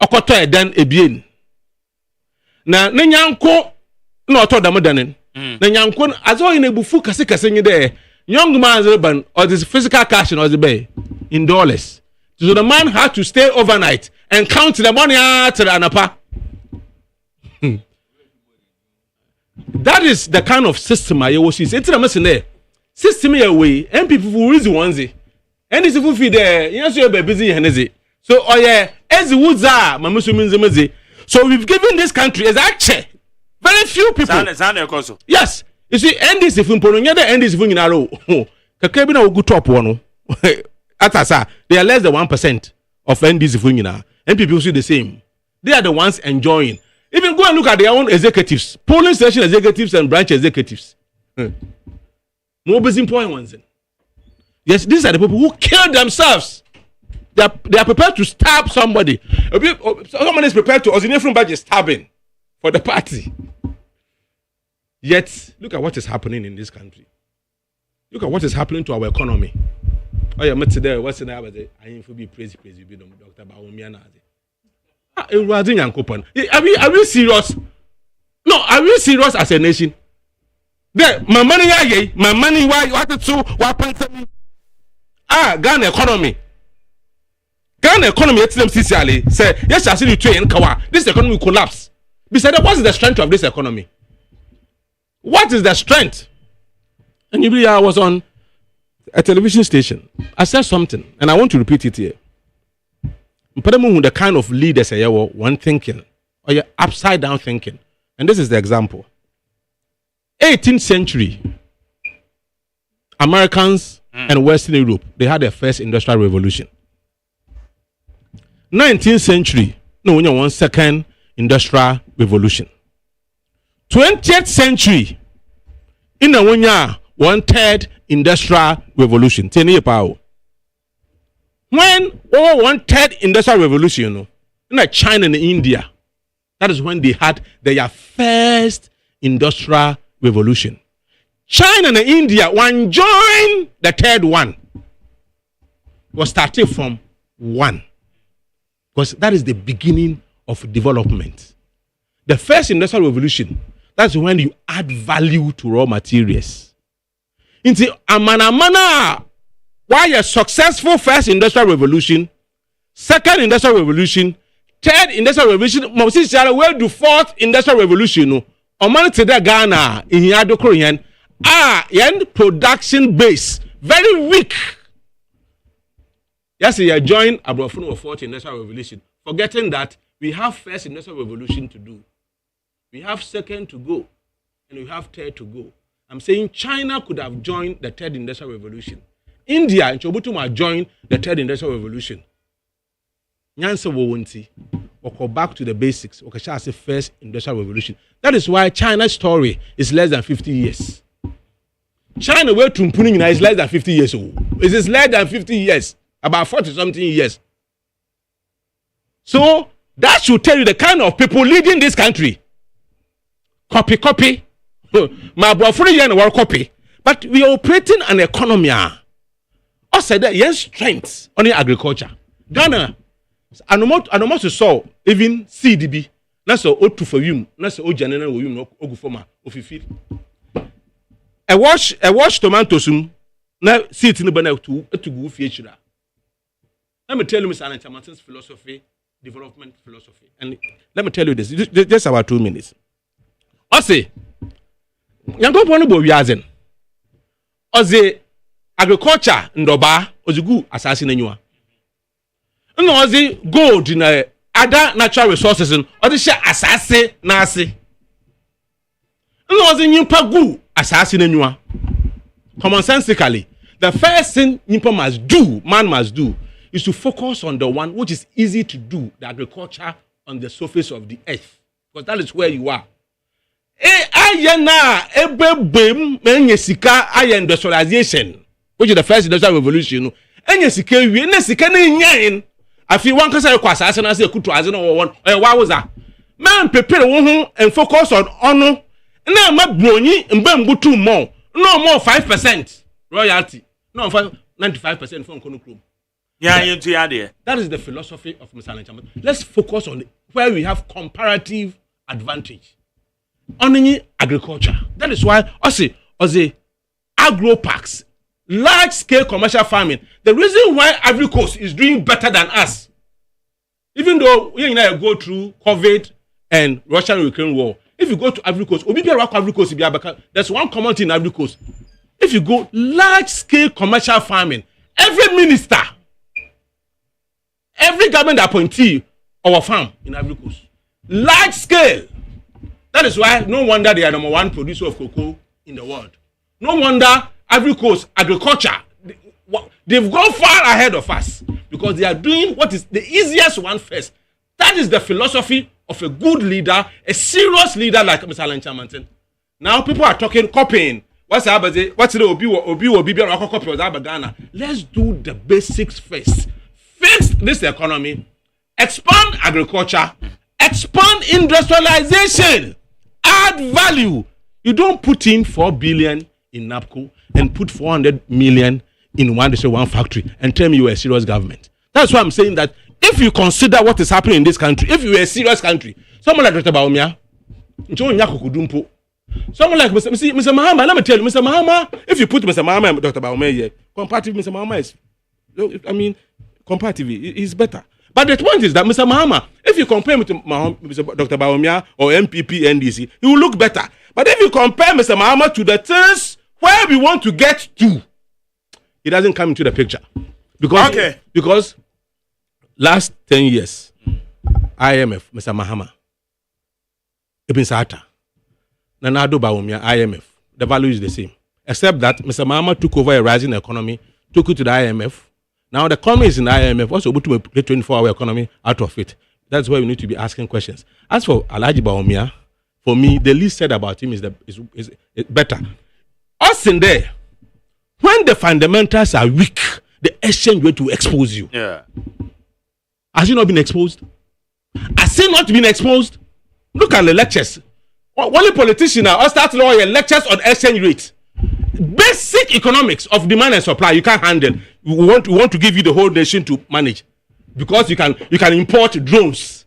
Okoto then ebien. Na nyanko no to dam danen. Na nyanko azo in ebufu kase kase nye there. Young man's urban or this physical cash or the bay in dollars. So the man had to stay overnight and count the money out to the anapa. That is the kind of system I was using. It's a mess in there. System away, and people who reason onesie. And this if there, yes, you're busy and so oh yeah, as the woods are, my Muslims. So we've given this country as actually very few people. Yes, you see, and this if you put on end is in a row. Kakabina will go top one. Atasa, they are less than 1% of NDC Funina, and people see the same. They are the ones enjoying. Even go and look at their own executives, polling station executives and branch executives. More busy point ones. Yes, these are the people who kill themselves. They are prepared to stab somebody. Someone is prepared to originate from budget stabbing for the party. Yet, look at what is happening in this country. Look at what is happening to our economy. Oh yeah, today what's the name? I am for be praise you be Dr. Baomiana. Are we serious? No, are we serious as a nation? There, my money, why what to what me? Ghana economy. Ghana economy, SMCCL say, yes, I see you train Kawa. This economy will collapse. Besides, what is the strength of this economy? What is the strength? And I was on a television station. I said something, and I want to repeat it here. The kind of leaders are one thinking, or you're upside down thinking. And this is the example. 18th century, Americans and Western Europe, they had their first industrial revolution. 19th century, one second industrial revolution. 20th century, one third industrial revolution. 10 years power. When one third industrial revolution, in China and India, that is when they had their first industrial revolution. China and India, one joined the third one, was started from one. Because that is the beginning of development. The first industrial revolution, that's when you add value to raw materials. Into amana, why a successful first industrial revolution, second industrial revolution, third industrial revolution, where do fourth industrial revolution? Oman today Ghana in Yado Korean production base very weak. Yes, you join Abrofun of fourth industrial revolution, forgetting that we have first industrial revolution to do. We have second to go. and we have third to go. I'm saying China could have joined the third industrial revolution. India and Chobutum have joined the third industrial revolution. Nyansa won't or go back to the basics. Okay, shall I say first industrial revolution? That is why China's story is less than 50 years. China where Trumpuning is less than 50 years old. It is less than 50 years, about 40-something years. So that should tell you the kind of people leading this country. Copy. My boyfriend and work copy. But we are operating an economy. I said that yes, strength on the agriculture. Ghana, I know most saw even CDB. That's all to for you. That's all general you know go for my office. I wash tomatoes now see it in the banana to go future. Let me tell you Mr. Anantamatin's philosophy, development philosophy. And let me tell you this, just about 2 minutes. I say, yango ponu bo wiazen. Oze agriculture ndoba ozigu asasi nanyua. No oze gold na other natural resources oze share asasi na ase. No oze nyimpa gu asasi nanyua. Commonsensically, the first thing man must do is to focus on the one which is easy to do, the agriculture on the surface of the earth, because that is where you are. Industrialization, which is the first industrial revolution. I feel one can say, man, prepare and focus on honor. Now, my brony and bamboo 2 more. No more 5% royalty. No 95% from Kono Club. Yeah, that is the philosophy of Mr. Anantamatin. Let's focus on where we have comparative advantage. On agriculture. That is why I say agro parks, large scale commercial farming. The reason why Ivory Coast is doing better than us, even though we go through COVID and Russia-Ukraine war. If you go to Ivory Coast, there's one common thing in Ivory Coast. If you go large-scale commercial farming, every minister, every government appointee our farm in Ivory Coast, large-scale. That is why no wonder they are number 1 producer of cocoa in the world. No wonder Ivory Coast agriculture, they've gone far ahead of us because they are doing what is the easiest one first. That is the philosophy of a good leader, a serious leader like Mr. Anantamatin. Now people are talking copying. What's the Ghana? Let's do the basics first. Fix this economy, expand agriculture, expand industrialization, add value. You don't put in 4 billion in NAPCO and put 400 million in one factory and tell me you're a serious government. That's why I'm saying that if you consider what is happening in this country, if you are a serious country, someone like Dr. Baumia, someone like Mr. Mahama, let me tell you, Mr. Mahama, if you put Mr. Mahama and Dr. Baumia here, comparatively, Mr. Mahama is, comparatively, he's better. But the point is that Mr. Mahama, if you compare him to Mr. Dr. Baumia or MPP, NDC, he will look better. But if you compare Mr. Mahama to the things where we want to get to, it doesn't come into the picture. Because last 10 years, IMF, Mr. Mahama, Ibn Sata, Nanado Baumia, IMF, the value is the same. Except that Mr. Mahama took over a rising economy, took it to the IMF. Now the economy is in the IMF, also able to make the 24-hour economy out of it. That's why we need to be asking questions. As for Alhaji Baumia, for me, the least said about him is better. Us in there, when the fundamentals are weak, the exchange way to expose you. Yeah. Has he not been exposed? Has he not been exposed? Look at the lectures. Only politicians now start lawyer lectures on exchange rate. Basic economics of demand and supply you can't handle. We want to give you the whole nation to manage because you can import drones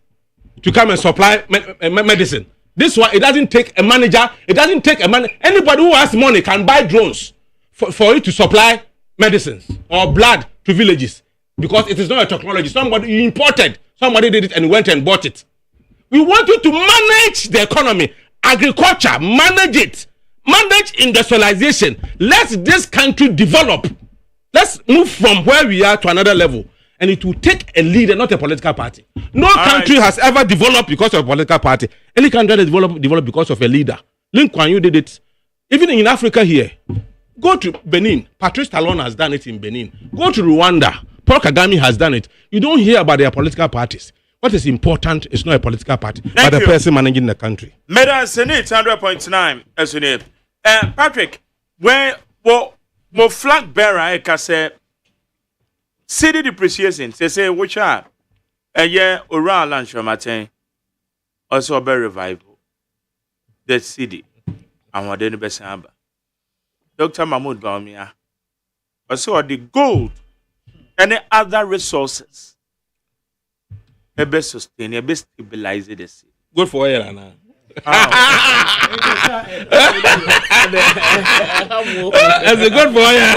to come and supply medicine. This one, it doesn't take a manager. It doesn't take a man. Anybody who has money can buy drones for it to supply medicines or blood to villages because it is not a technology. Somebody imported. Somebody did it and went and bought it. We want you to manage the economy, agriculture, manage it, manage industrialization. Let this country develop. Let's move from where we are to another level. And it will take a leader, not a political party. No country has ever developed because of a political party. Any country has developed because of a leader. Lin Kuan Yew did it. Even in Africa here, go to Benin. Patrice Talon has done it in Benin. Go to Rwanda. Paul Kagame has done it. You don't hear about their political parties. What is important is not a political party, but the person managing the country. Medan Senate 100.9 SNA. Patrick, when mo flag bearer I can say city depreciation. Say which are a year around lunch from Martin. Also a better revival. The city. And what the best number. Dr. Mahmoud Baumia. Also the gold and the other resources. A best sustain, a best stabilize the city. Good for oil now. That's a good for oil.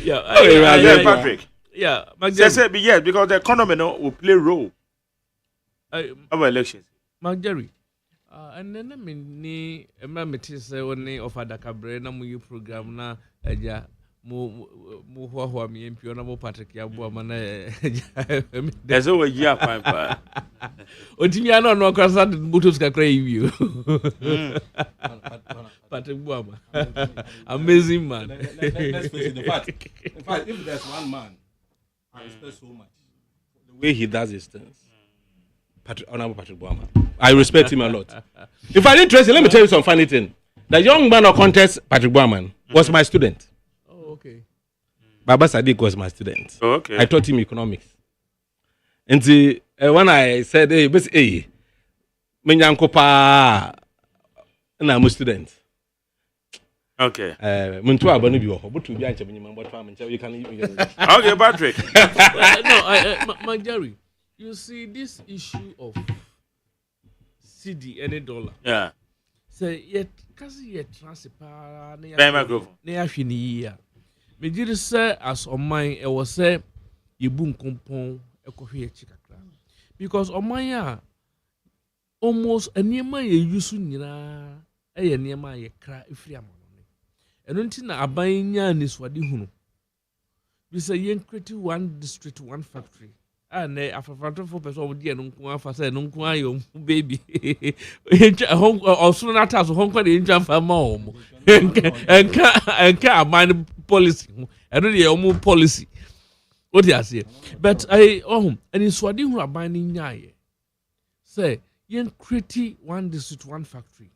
Yeah, Patrick. Yeah, yes, because the economy will play a role. Our elections. Mark Jerry. And then I mean, a mammatis only of a Dakabre, no more program na more me and Pionamo Patrick Yabuamana. There's over a year, Piper. Otimiano no cross that Butuska crave you. Patrick Buama. Amazing man. Let's face it, in fact, if there's one man I respect so much, the way he does his things. Honorable Patrick Buama. I respect him a lot. If I didn't trace it, let me tell you some funny thing. The young man of contest, Patrick Buama, was my student. Oh, okay. Baba Sadiq was my student. Oh, okay. I taught him economics. And when I said, hey, Menyankopa, and I'm a student. Okay. Okay, Patrick. No, my Jerry. You see this issue of CD any dollar. Yeah. Say yet kasi yet transfer na ya. Me did say as on mine I was say you boom compon ekohwe chikakra. Because on mine almost a niema ye yusu nyina e niema ye kra efiri amano. Eno nti na aban nya ni swade hunu. We say yen create one district one factory. And after 4 person would get no say no baby. Also not as home the engine for mom. And can't mind policy. I don't know policy. What do I say? But and it's what you are binding yae. Say, yen create one district, one factory.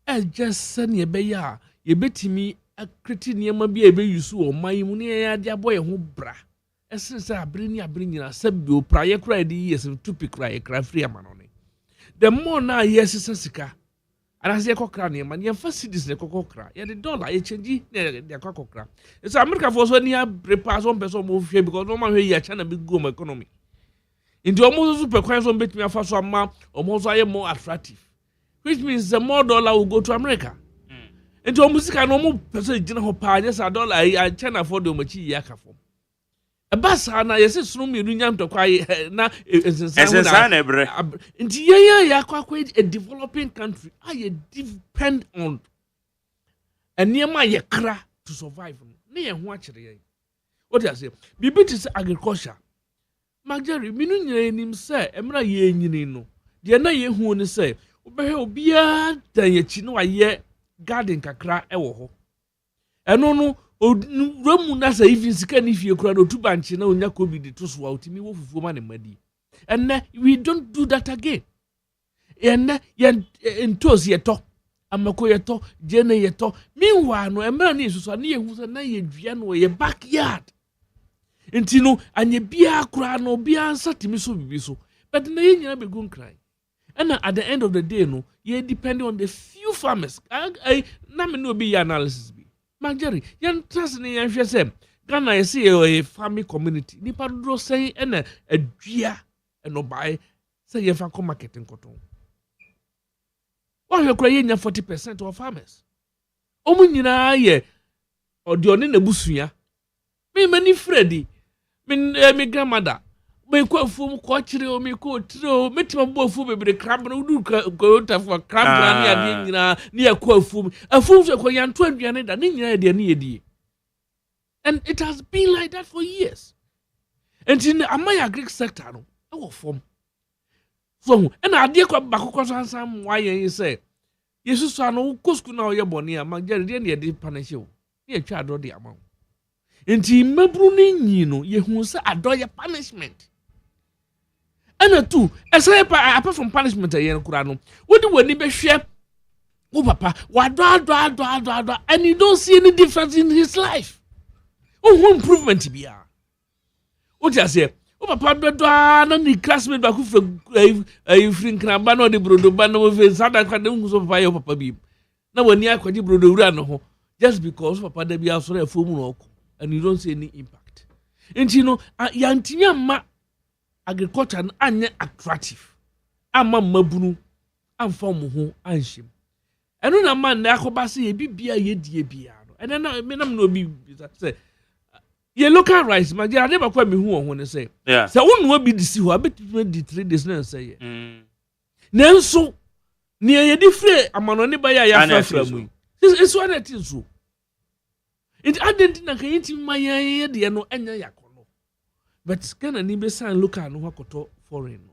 I just send ye be ya, ye bet me a create near my be able you so my munia dear boy who bra. Essence abrini sabio prayer cry the years and to pick cry free manone. The more now yes is sika. And as a cockra man, your first cities the cockra, yet the dollar a change the cockra. It's America for so near repairs on person move here because no man here China big go economy. Into almost super coins on bet me a first one man, almost I am more attractive. Which means the more dollar will go to America. Into almost no more person general power, yes, a dollar I China for the machi yaka for. A basa na yesi sunu mi runyam to kwa na esensan ebre nti ya kwa a developing country I depend on enema ye kra to survive na ye ho akire ye what you say bibi is agriculture magari minu nyina nim say emra ye nyini no de na ye hu ni say obehe obia dan ye chi no aye garden kakra e wo ho eno no Romu na say even sika ni fie kura no tubanchi na onya covid to so outimi wo fufuo ma ne madi. And we don't do that again. And yen entos yeto amako yeto jene yeto meanwhile no emra na isusu na yehu sa na ye dua no ye backyard. Enti no anye bia kura no bia nsatimi so bibi so. But na ye nyina be go cry. And at the end of the day no ye depend on the few farmers. I na me no be analysis. Magari, yan trust ni yan hwese Ghana is a farming community. Nipa do say na adua no buy say ye fa marketing cotton. Why you cry nya 40% of farmers? Omu nyina ye odione na busua. Me mani Freddy. Me grandmother. Me ko afum ko kire o me ko tire me tima bo afum bebre crab no du ko ta for crab na ya de nyina na ya ko afum so ko yanto aduane da ne nyina de na yedi. And it has been like that for years. And in the Amaya Greek sector no e wo form so and ade kwa bakoko so ansam why yen say yesu so no ko school na oye boni a magere de ne de punish you ne atwa ado de ama enti mabru ni nyi no ye hu se ado ye punishment ana tu esa apart from punishment yen kura no wodi wani be hwe wo papa wado and you don't see any difference in his life oh improvement bia o just say o papa do na ni classmate ba ku fe free nkramba na o de brodo ba na o fe sada kwa de so papa ye papa bi na wani akwaji brodo wura no ho just because papa da bia so refo mu no and you don't see any impact enti no ya ntimi amma agriculture anye attractive amma mabunu amfa mu ho anhim eno na man na akoba se ye bibia ye die bia no ene na me nam no bi say ye local rice ma dia de ba kwa me hu ho ne say say wonu obi di si ho abetumi di 3 days na say nanso ne ye di free amano ne ba ya frafra mu is one it is so it adent na kan yiti maye de no enya yakono but kana ni be san local no hakoto foreign no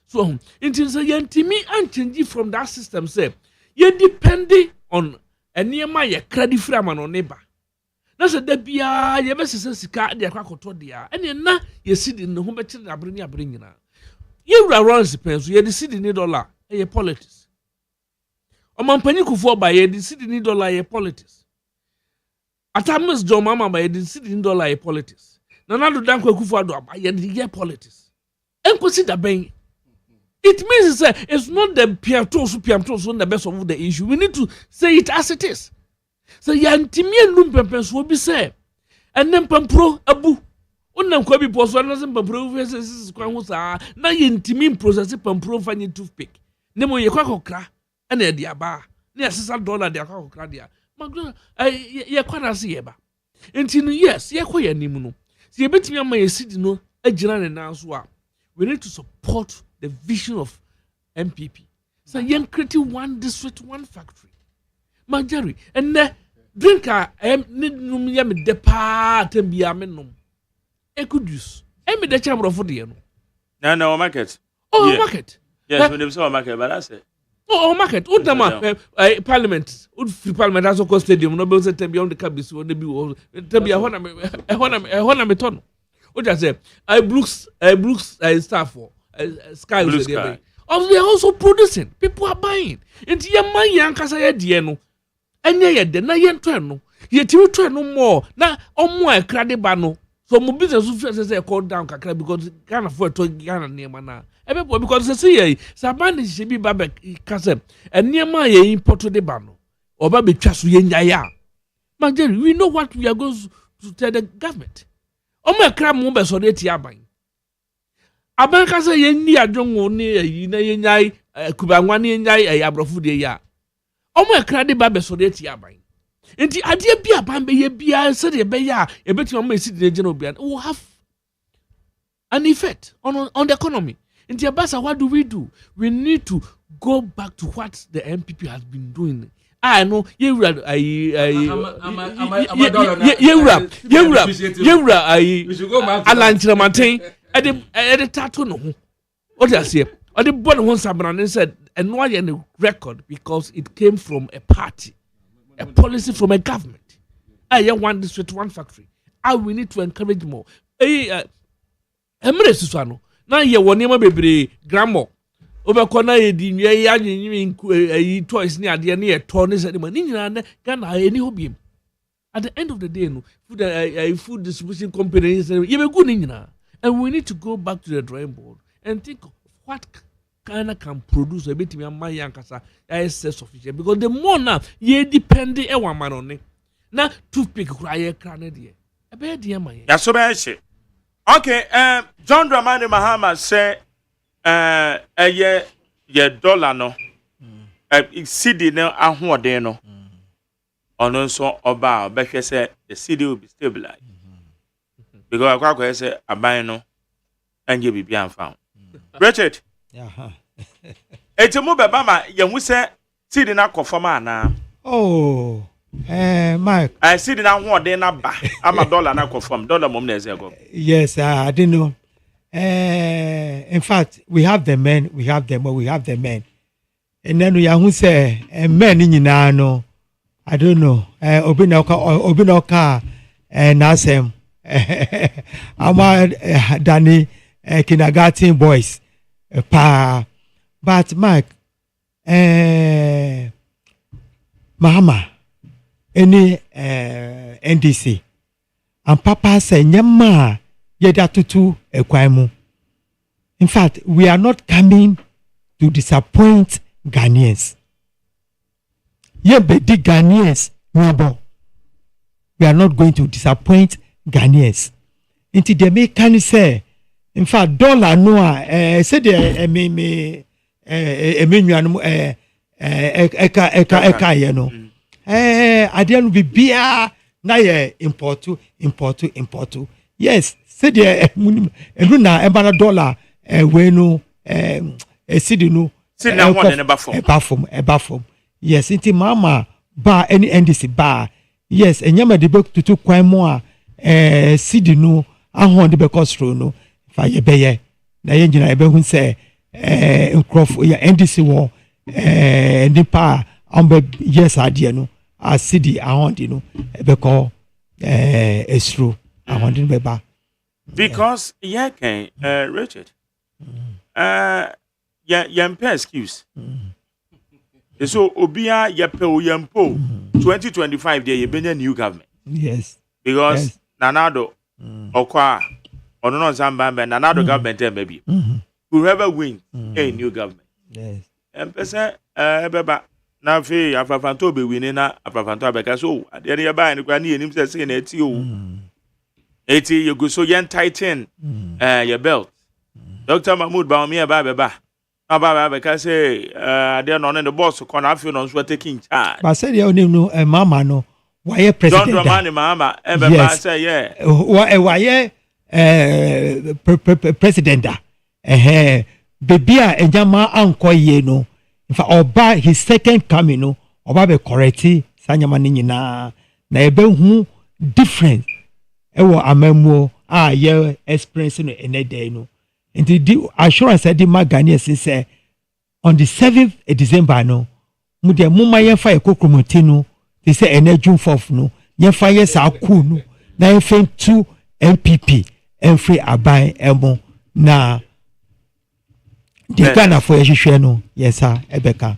so it is a yantimi and change from that system say you depending on eniema ye credit free amano neba na se da bia ye be sese sika de akwakoto dia ene na ye sidi ne ho be kire abre ni abre nyina ye wura runs penso ye de sidi ni dollar ye politics o man panyikufo ba ye de sidi ni dollar ye politics atamis jo mama ba ye de sidi ni dollar ye politics na do danko akufo ado ba ye de ye politics enkosi da ben. It means it's not the piantos the best of the issue. We need to say it as it is. So yantimi enum pempens will be say and then pampro abu unam ko bi poso na sem pampro versus kwan ho sa na yantimi process pampro fanye toothpick nemo ye kwakokra na e dia ba na $6 dia kwakokra dia magro ye kwara se ye ba enti no yes ye koya nim no se ye betimi ama ye sidi no agina ne nan so a we need to support the vision of MPP. So young creating one district, one factory. Majari and drinker need num yam depart and be amenum. Ecudus. Emi the chamber of the no market. Oh, market. Yes, when they saw market, but that's it. Oh, market. Udama parliament. Free parliament has a stadium. No bills to be on the cabis or the bill. To be a honor. What I say? I Brooks staff for. Sky Blue Sky. They are also producing. People are buying. And your man yankasa ye dieno. And ye de na yen no. Ye timi no more. Na omo e krade ba no. So mo business who say call down kakra because Ghana for to Ghana near na. Everybody because say ye saban she be babe kasem. And near ma ye import de ba no. Oba be twa so ye nyaya. Magere, we know what we are going to tell the government. Omo e kra mo be so de ti aban. Abanka say ye ni adwonwo ne yi na ye nyai kubanwa ne nyai abrofu de ya omo ekra de ba be so de ti aban enti ade bi aban be ye bia say de be ya e beti omo esi de gena obia will have an effect on the economy enti abasa what do? We need to go back to what the MPP has been doing. I know you were Ede tattoo no ho. What I say? Ode born one sabran and said and why any record because it came from a party, a policy from a government. I want district, one factory. We need to encourage more. Emre susano. Na ye wonema bebre grandma. Obekọ na ye di nwe ya nyi toys ni ade na ye to ne se de mani nyina na Ghana eni hobiem. At the end of the day no food distribution company say ye be good ni nyina. And we need to go back to the drawing board and think of what Ghana can produce a bit of my yankasa is sufficient because the more now ye depend a woman on it. Now toothpick cry cranny. A bad dear my. That's so bad shit. Okay, John Dramani Mahama say ye dollar no. City no ahode no. Ono so oba obehwe say the city will be stabilized. Because I say a buy no and you be found. Richard, it's a move Bama, you say, sitting up for man. Oh, Mike, I sit in a one day, I'm $1 now confirm, $1 ago. Yes, I didn't know. In fact, we have the men, we have them, but we have the men. And then we are who say men in no, I don't know. Obinoka Nasem Ama Danny kindergarten boys pa but Mike Mahama any NDC and Papa say nyama yeda tutu ekwaimu. In fact, we are not coming to disappoint Ghanaians. Yeah, but the Ghanaians, we are not going to disappoint Ghanaians. Into the make can say, in fact, dollar no, say the eka you know. I don't be beer na import. Yes, say the na ebana dollar we no cedi no na one in a form. Yes, inti mama ba any NDC ba. Yes, enyama de be tutu kwan mo a cedi no ahon de be costro no fa ye beye na ye ngina be hu se nkrofo ya NDC wo nipa ambe yes ade no a cedi ahon de no be ko esro ahon de be ba. Because yeah can Richard yeah excuse. So Obia Yapo Yampo 2025 there you been a new government. Yes. Because Nanado Okwa or no Zambamba Nanado government maybe. Whoever wins a new government. Yes. And person beba na fe afafanto be winning na afafanto abeka so there you buy and kwani enim say say na eti o. Eti you go so yen tighten your belt. Dr. Mahmoud Baumia baba Aba because say they are not in the boss corner after no so taking charge. But say you know mama no why president. Don't remind mama ever say yeah. Why president baby a enjama anko ye no. In fact oba his second coming no oba be correct sanyama ni nyina na ebe hu different ewo amamuo a ye experience no enede no. And the assurance I did my Ghanaians say on the 7th of December no mudia muma ye fa ekokromotino they say ene June 4th no ye fa ye sa ku no na ye fen 2 MPP and free aban emo na the Ghana for ye hwehwe no yes sir ebeka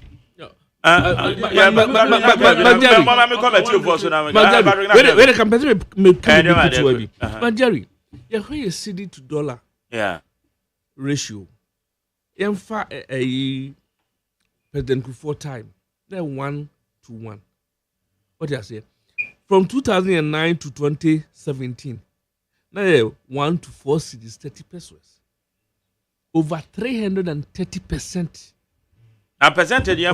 Jerry, you cedi to dollar ratio. Emfa a President Kufuor time. They're 1-to-1. What do I say? From 2009 to 2017, now 1 to 4 cedis 30 pesos. Over 330%. A percentage, no.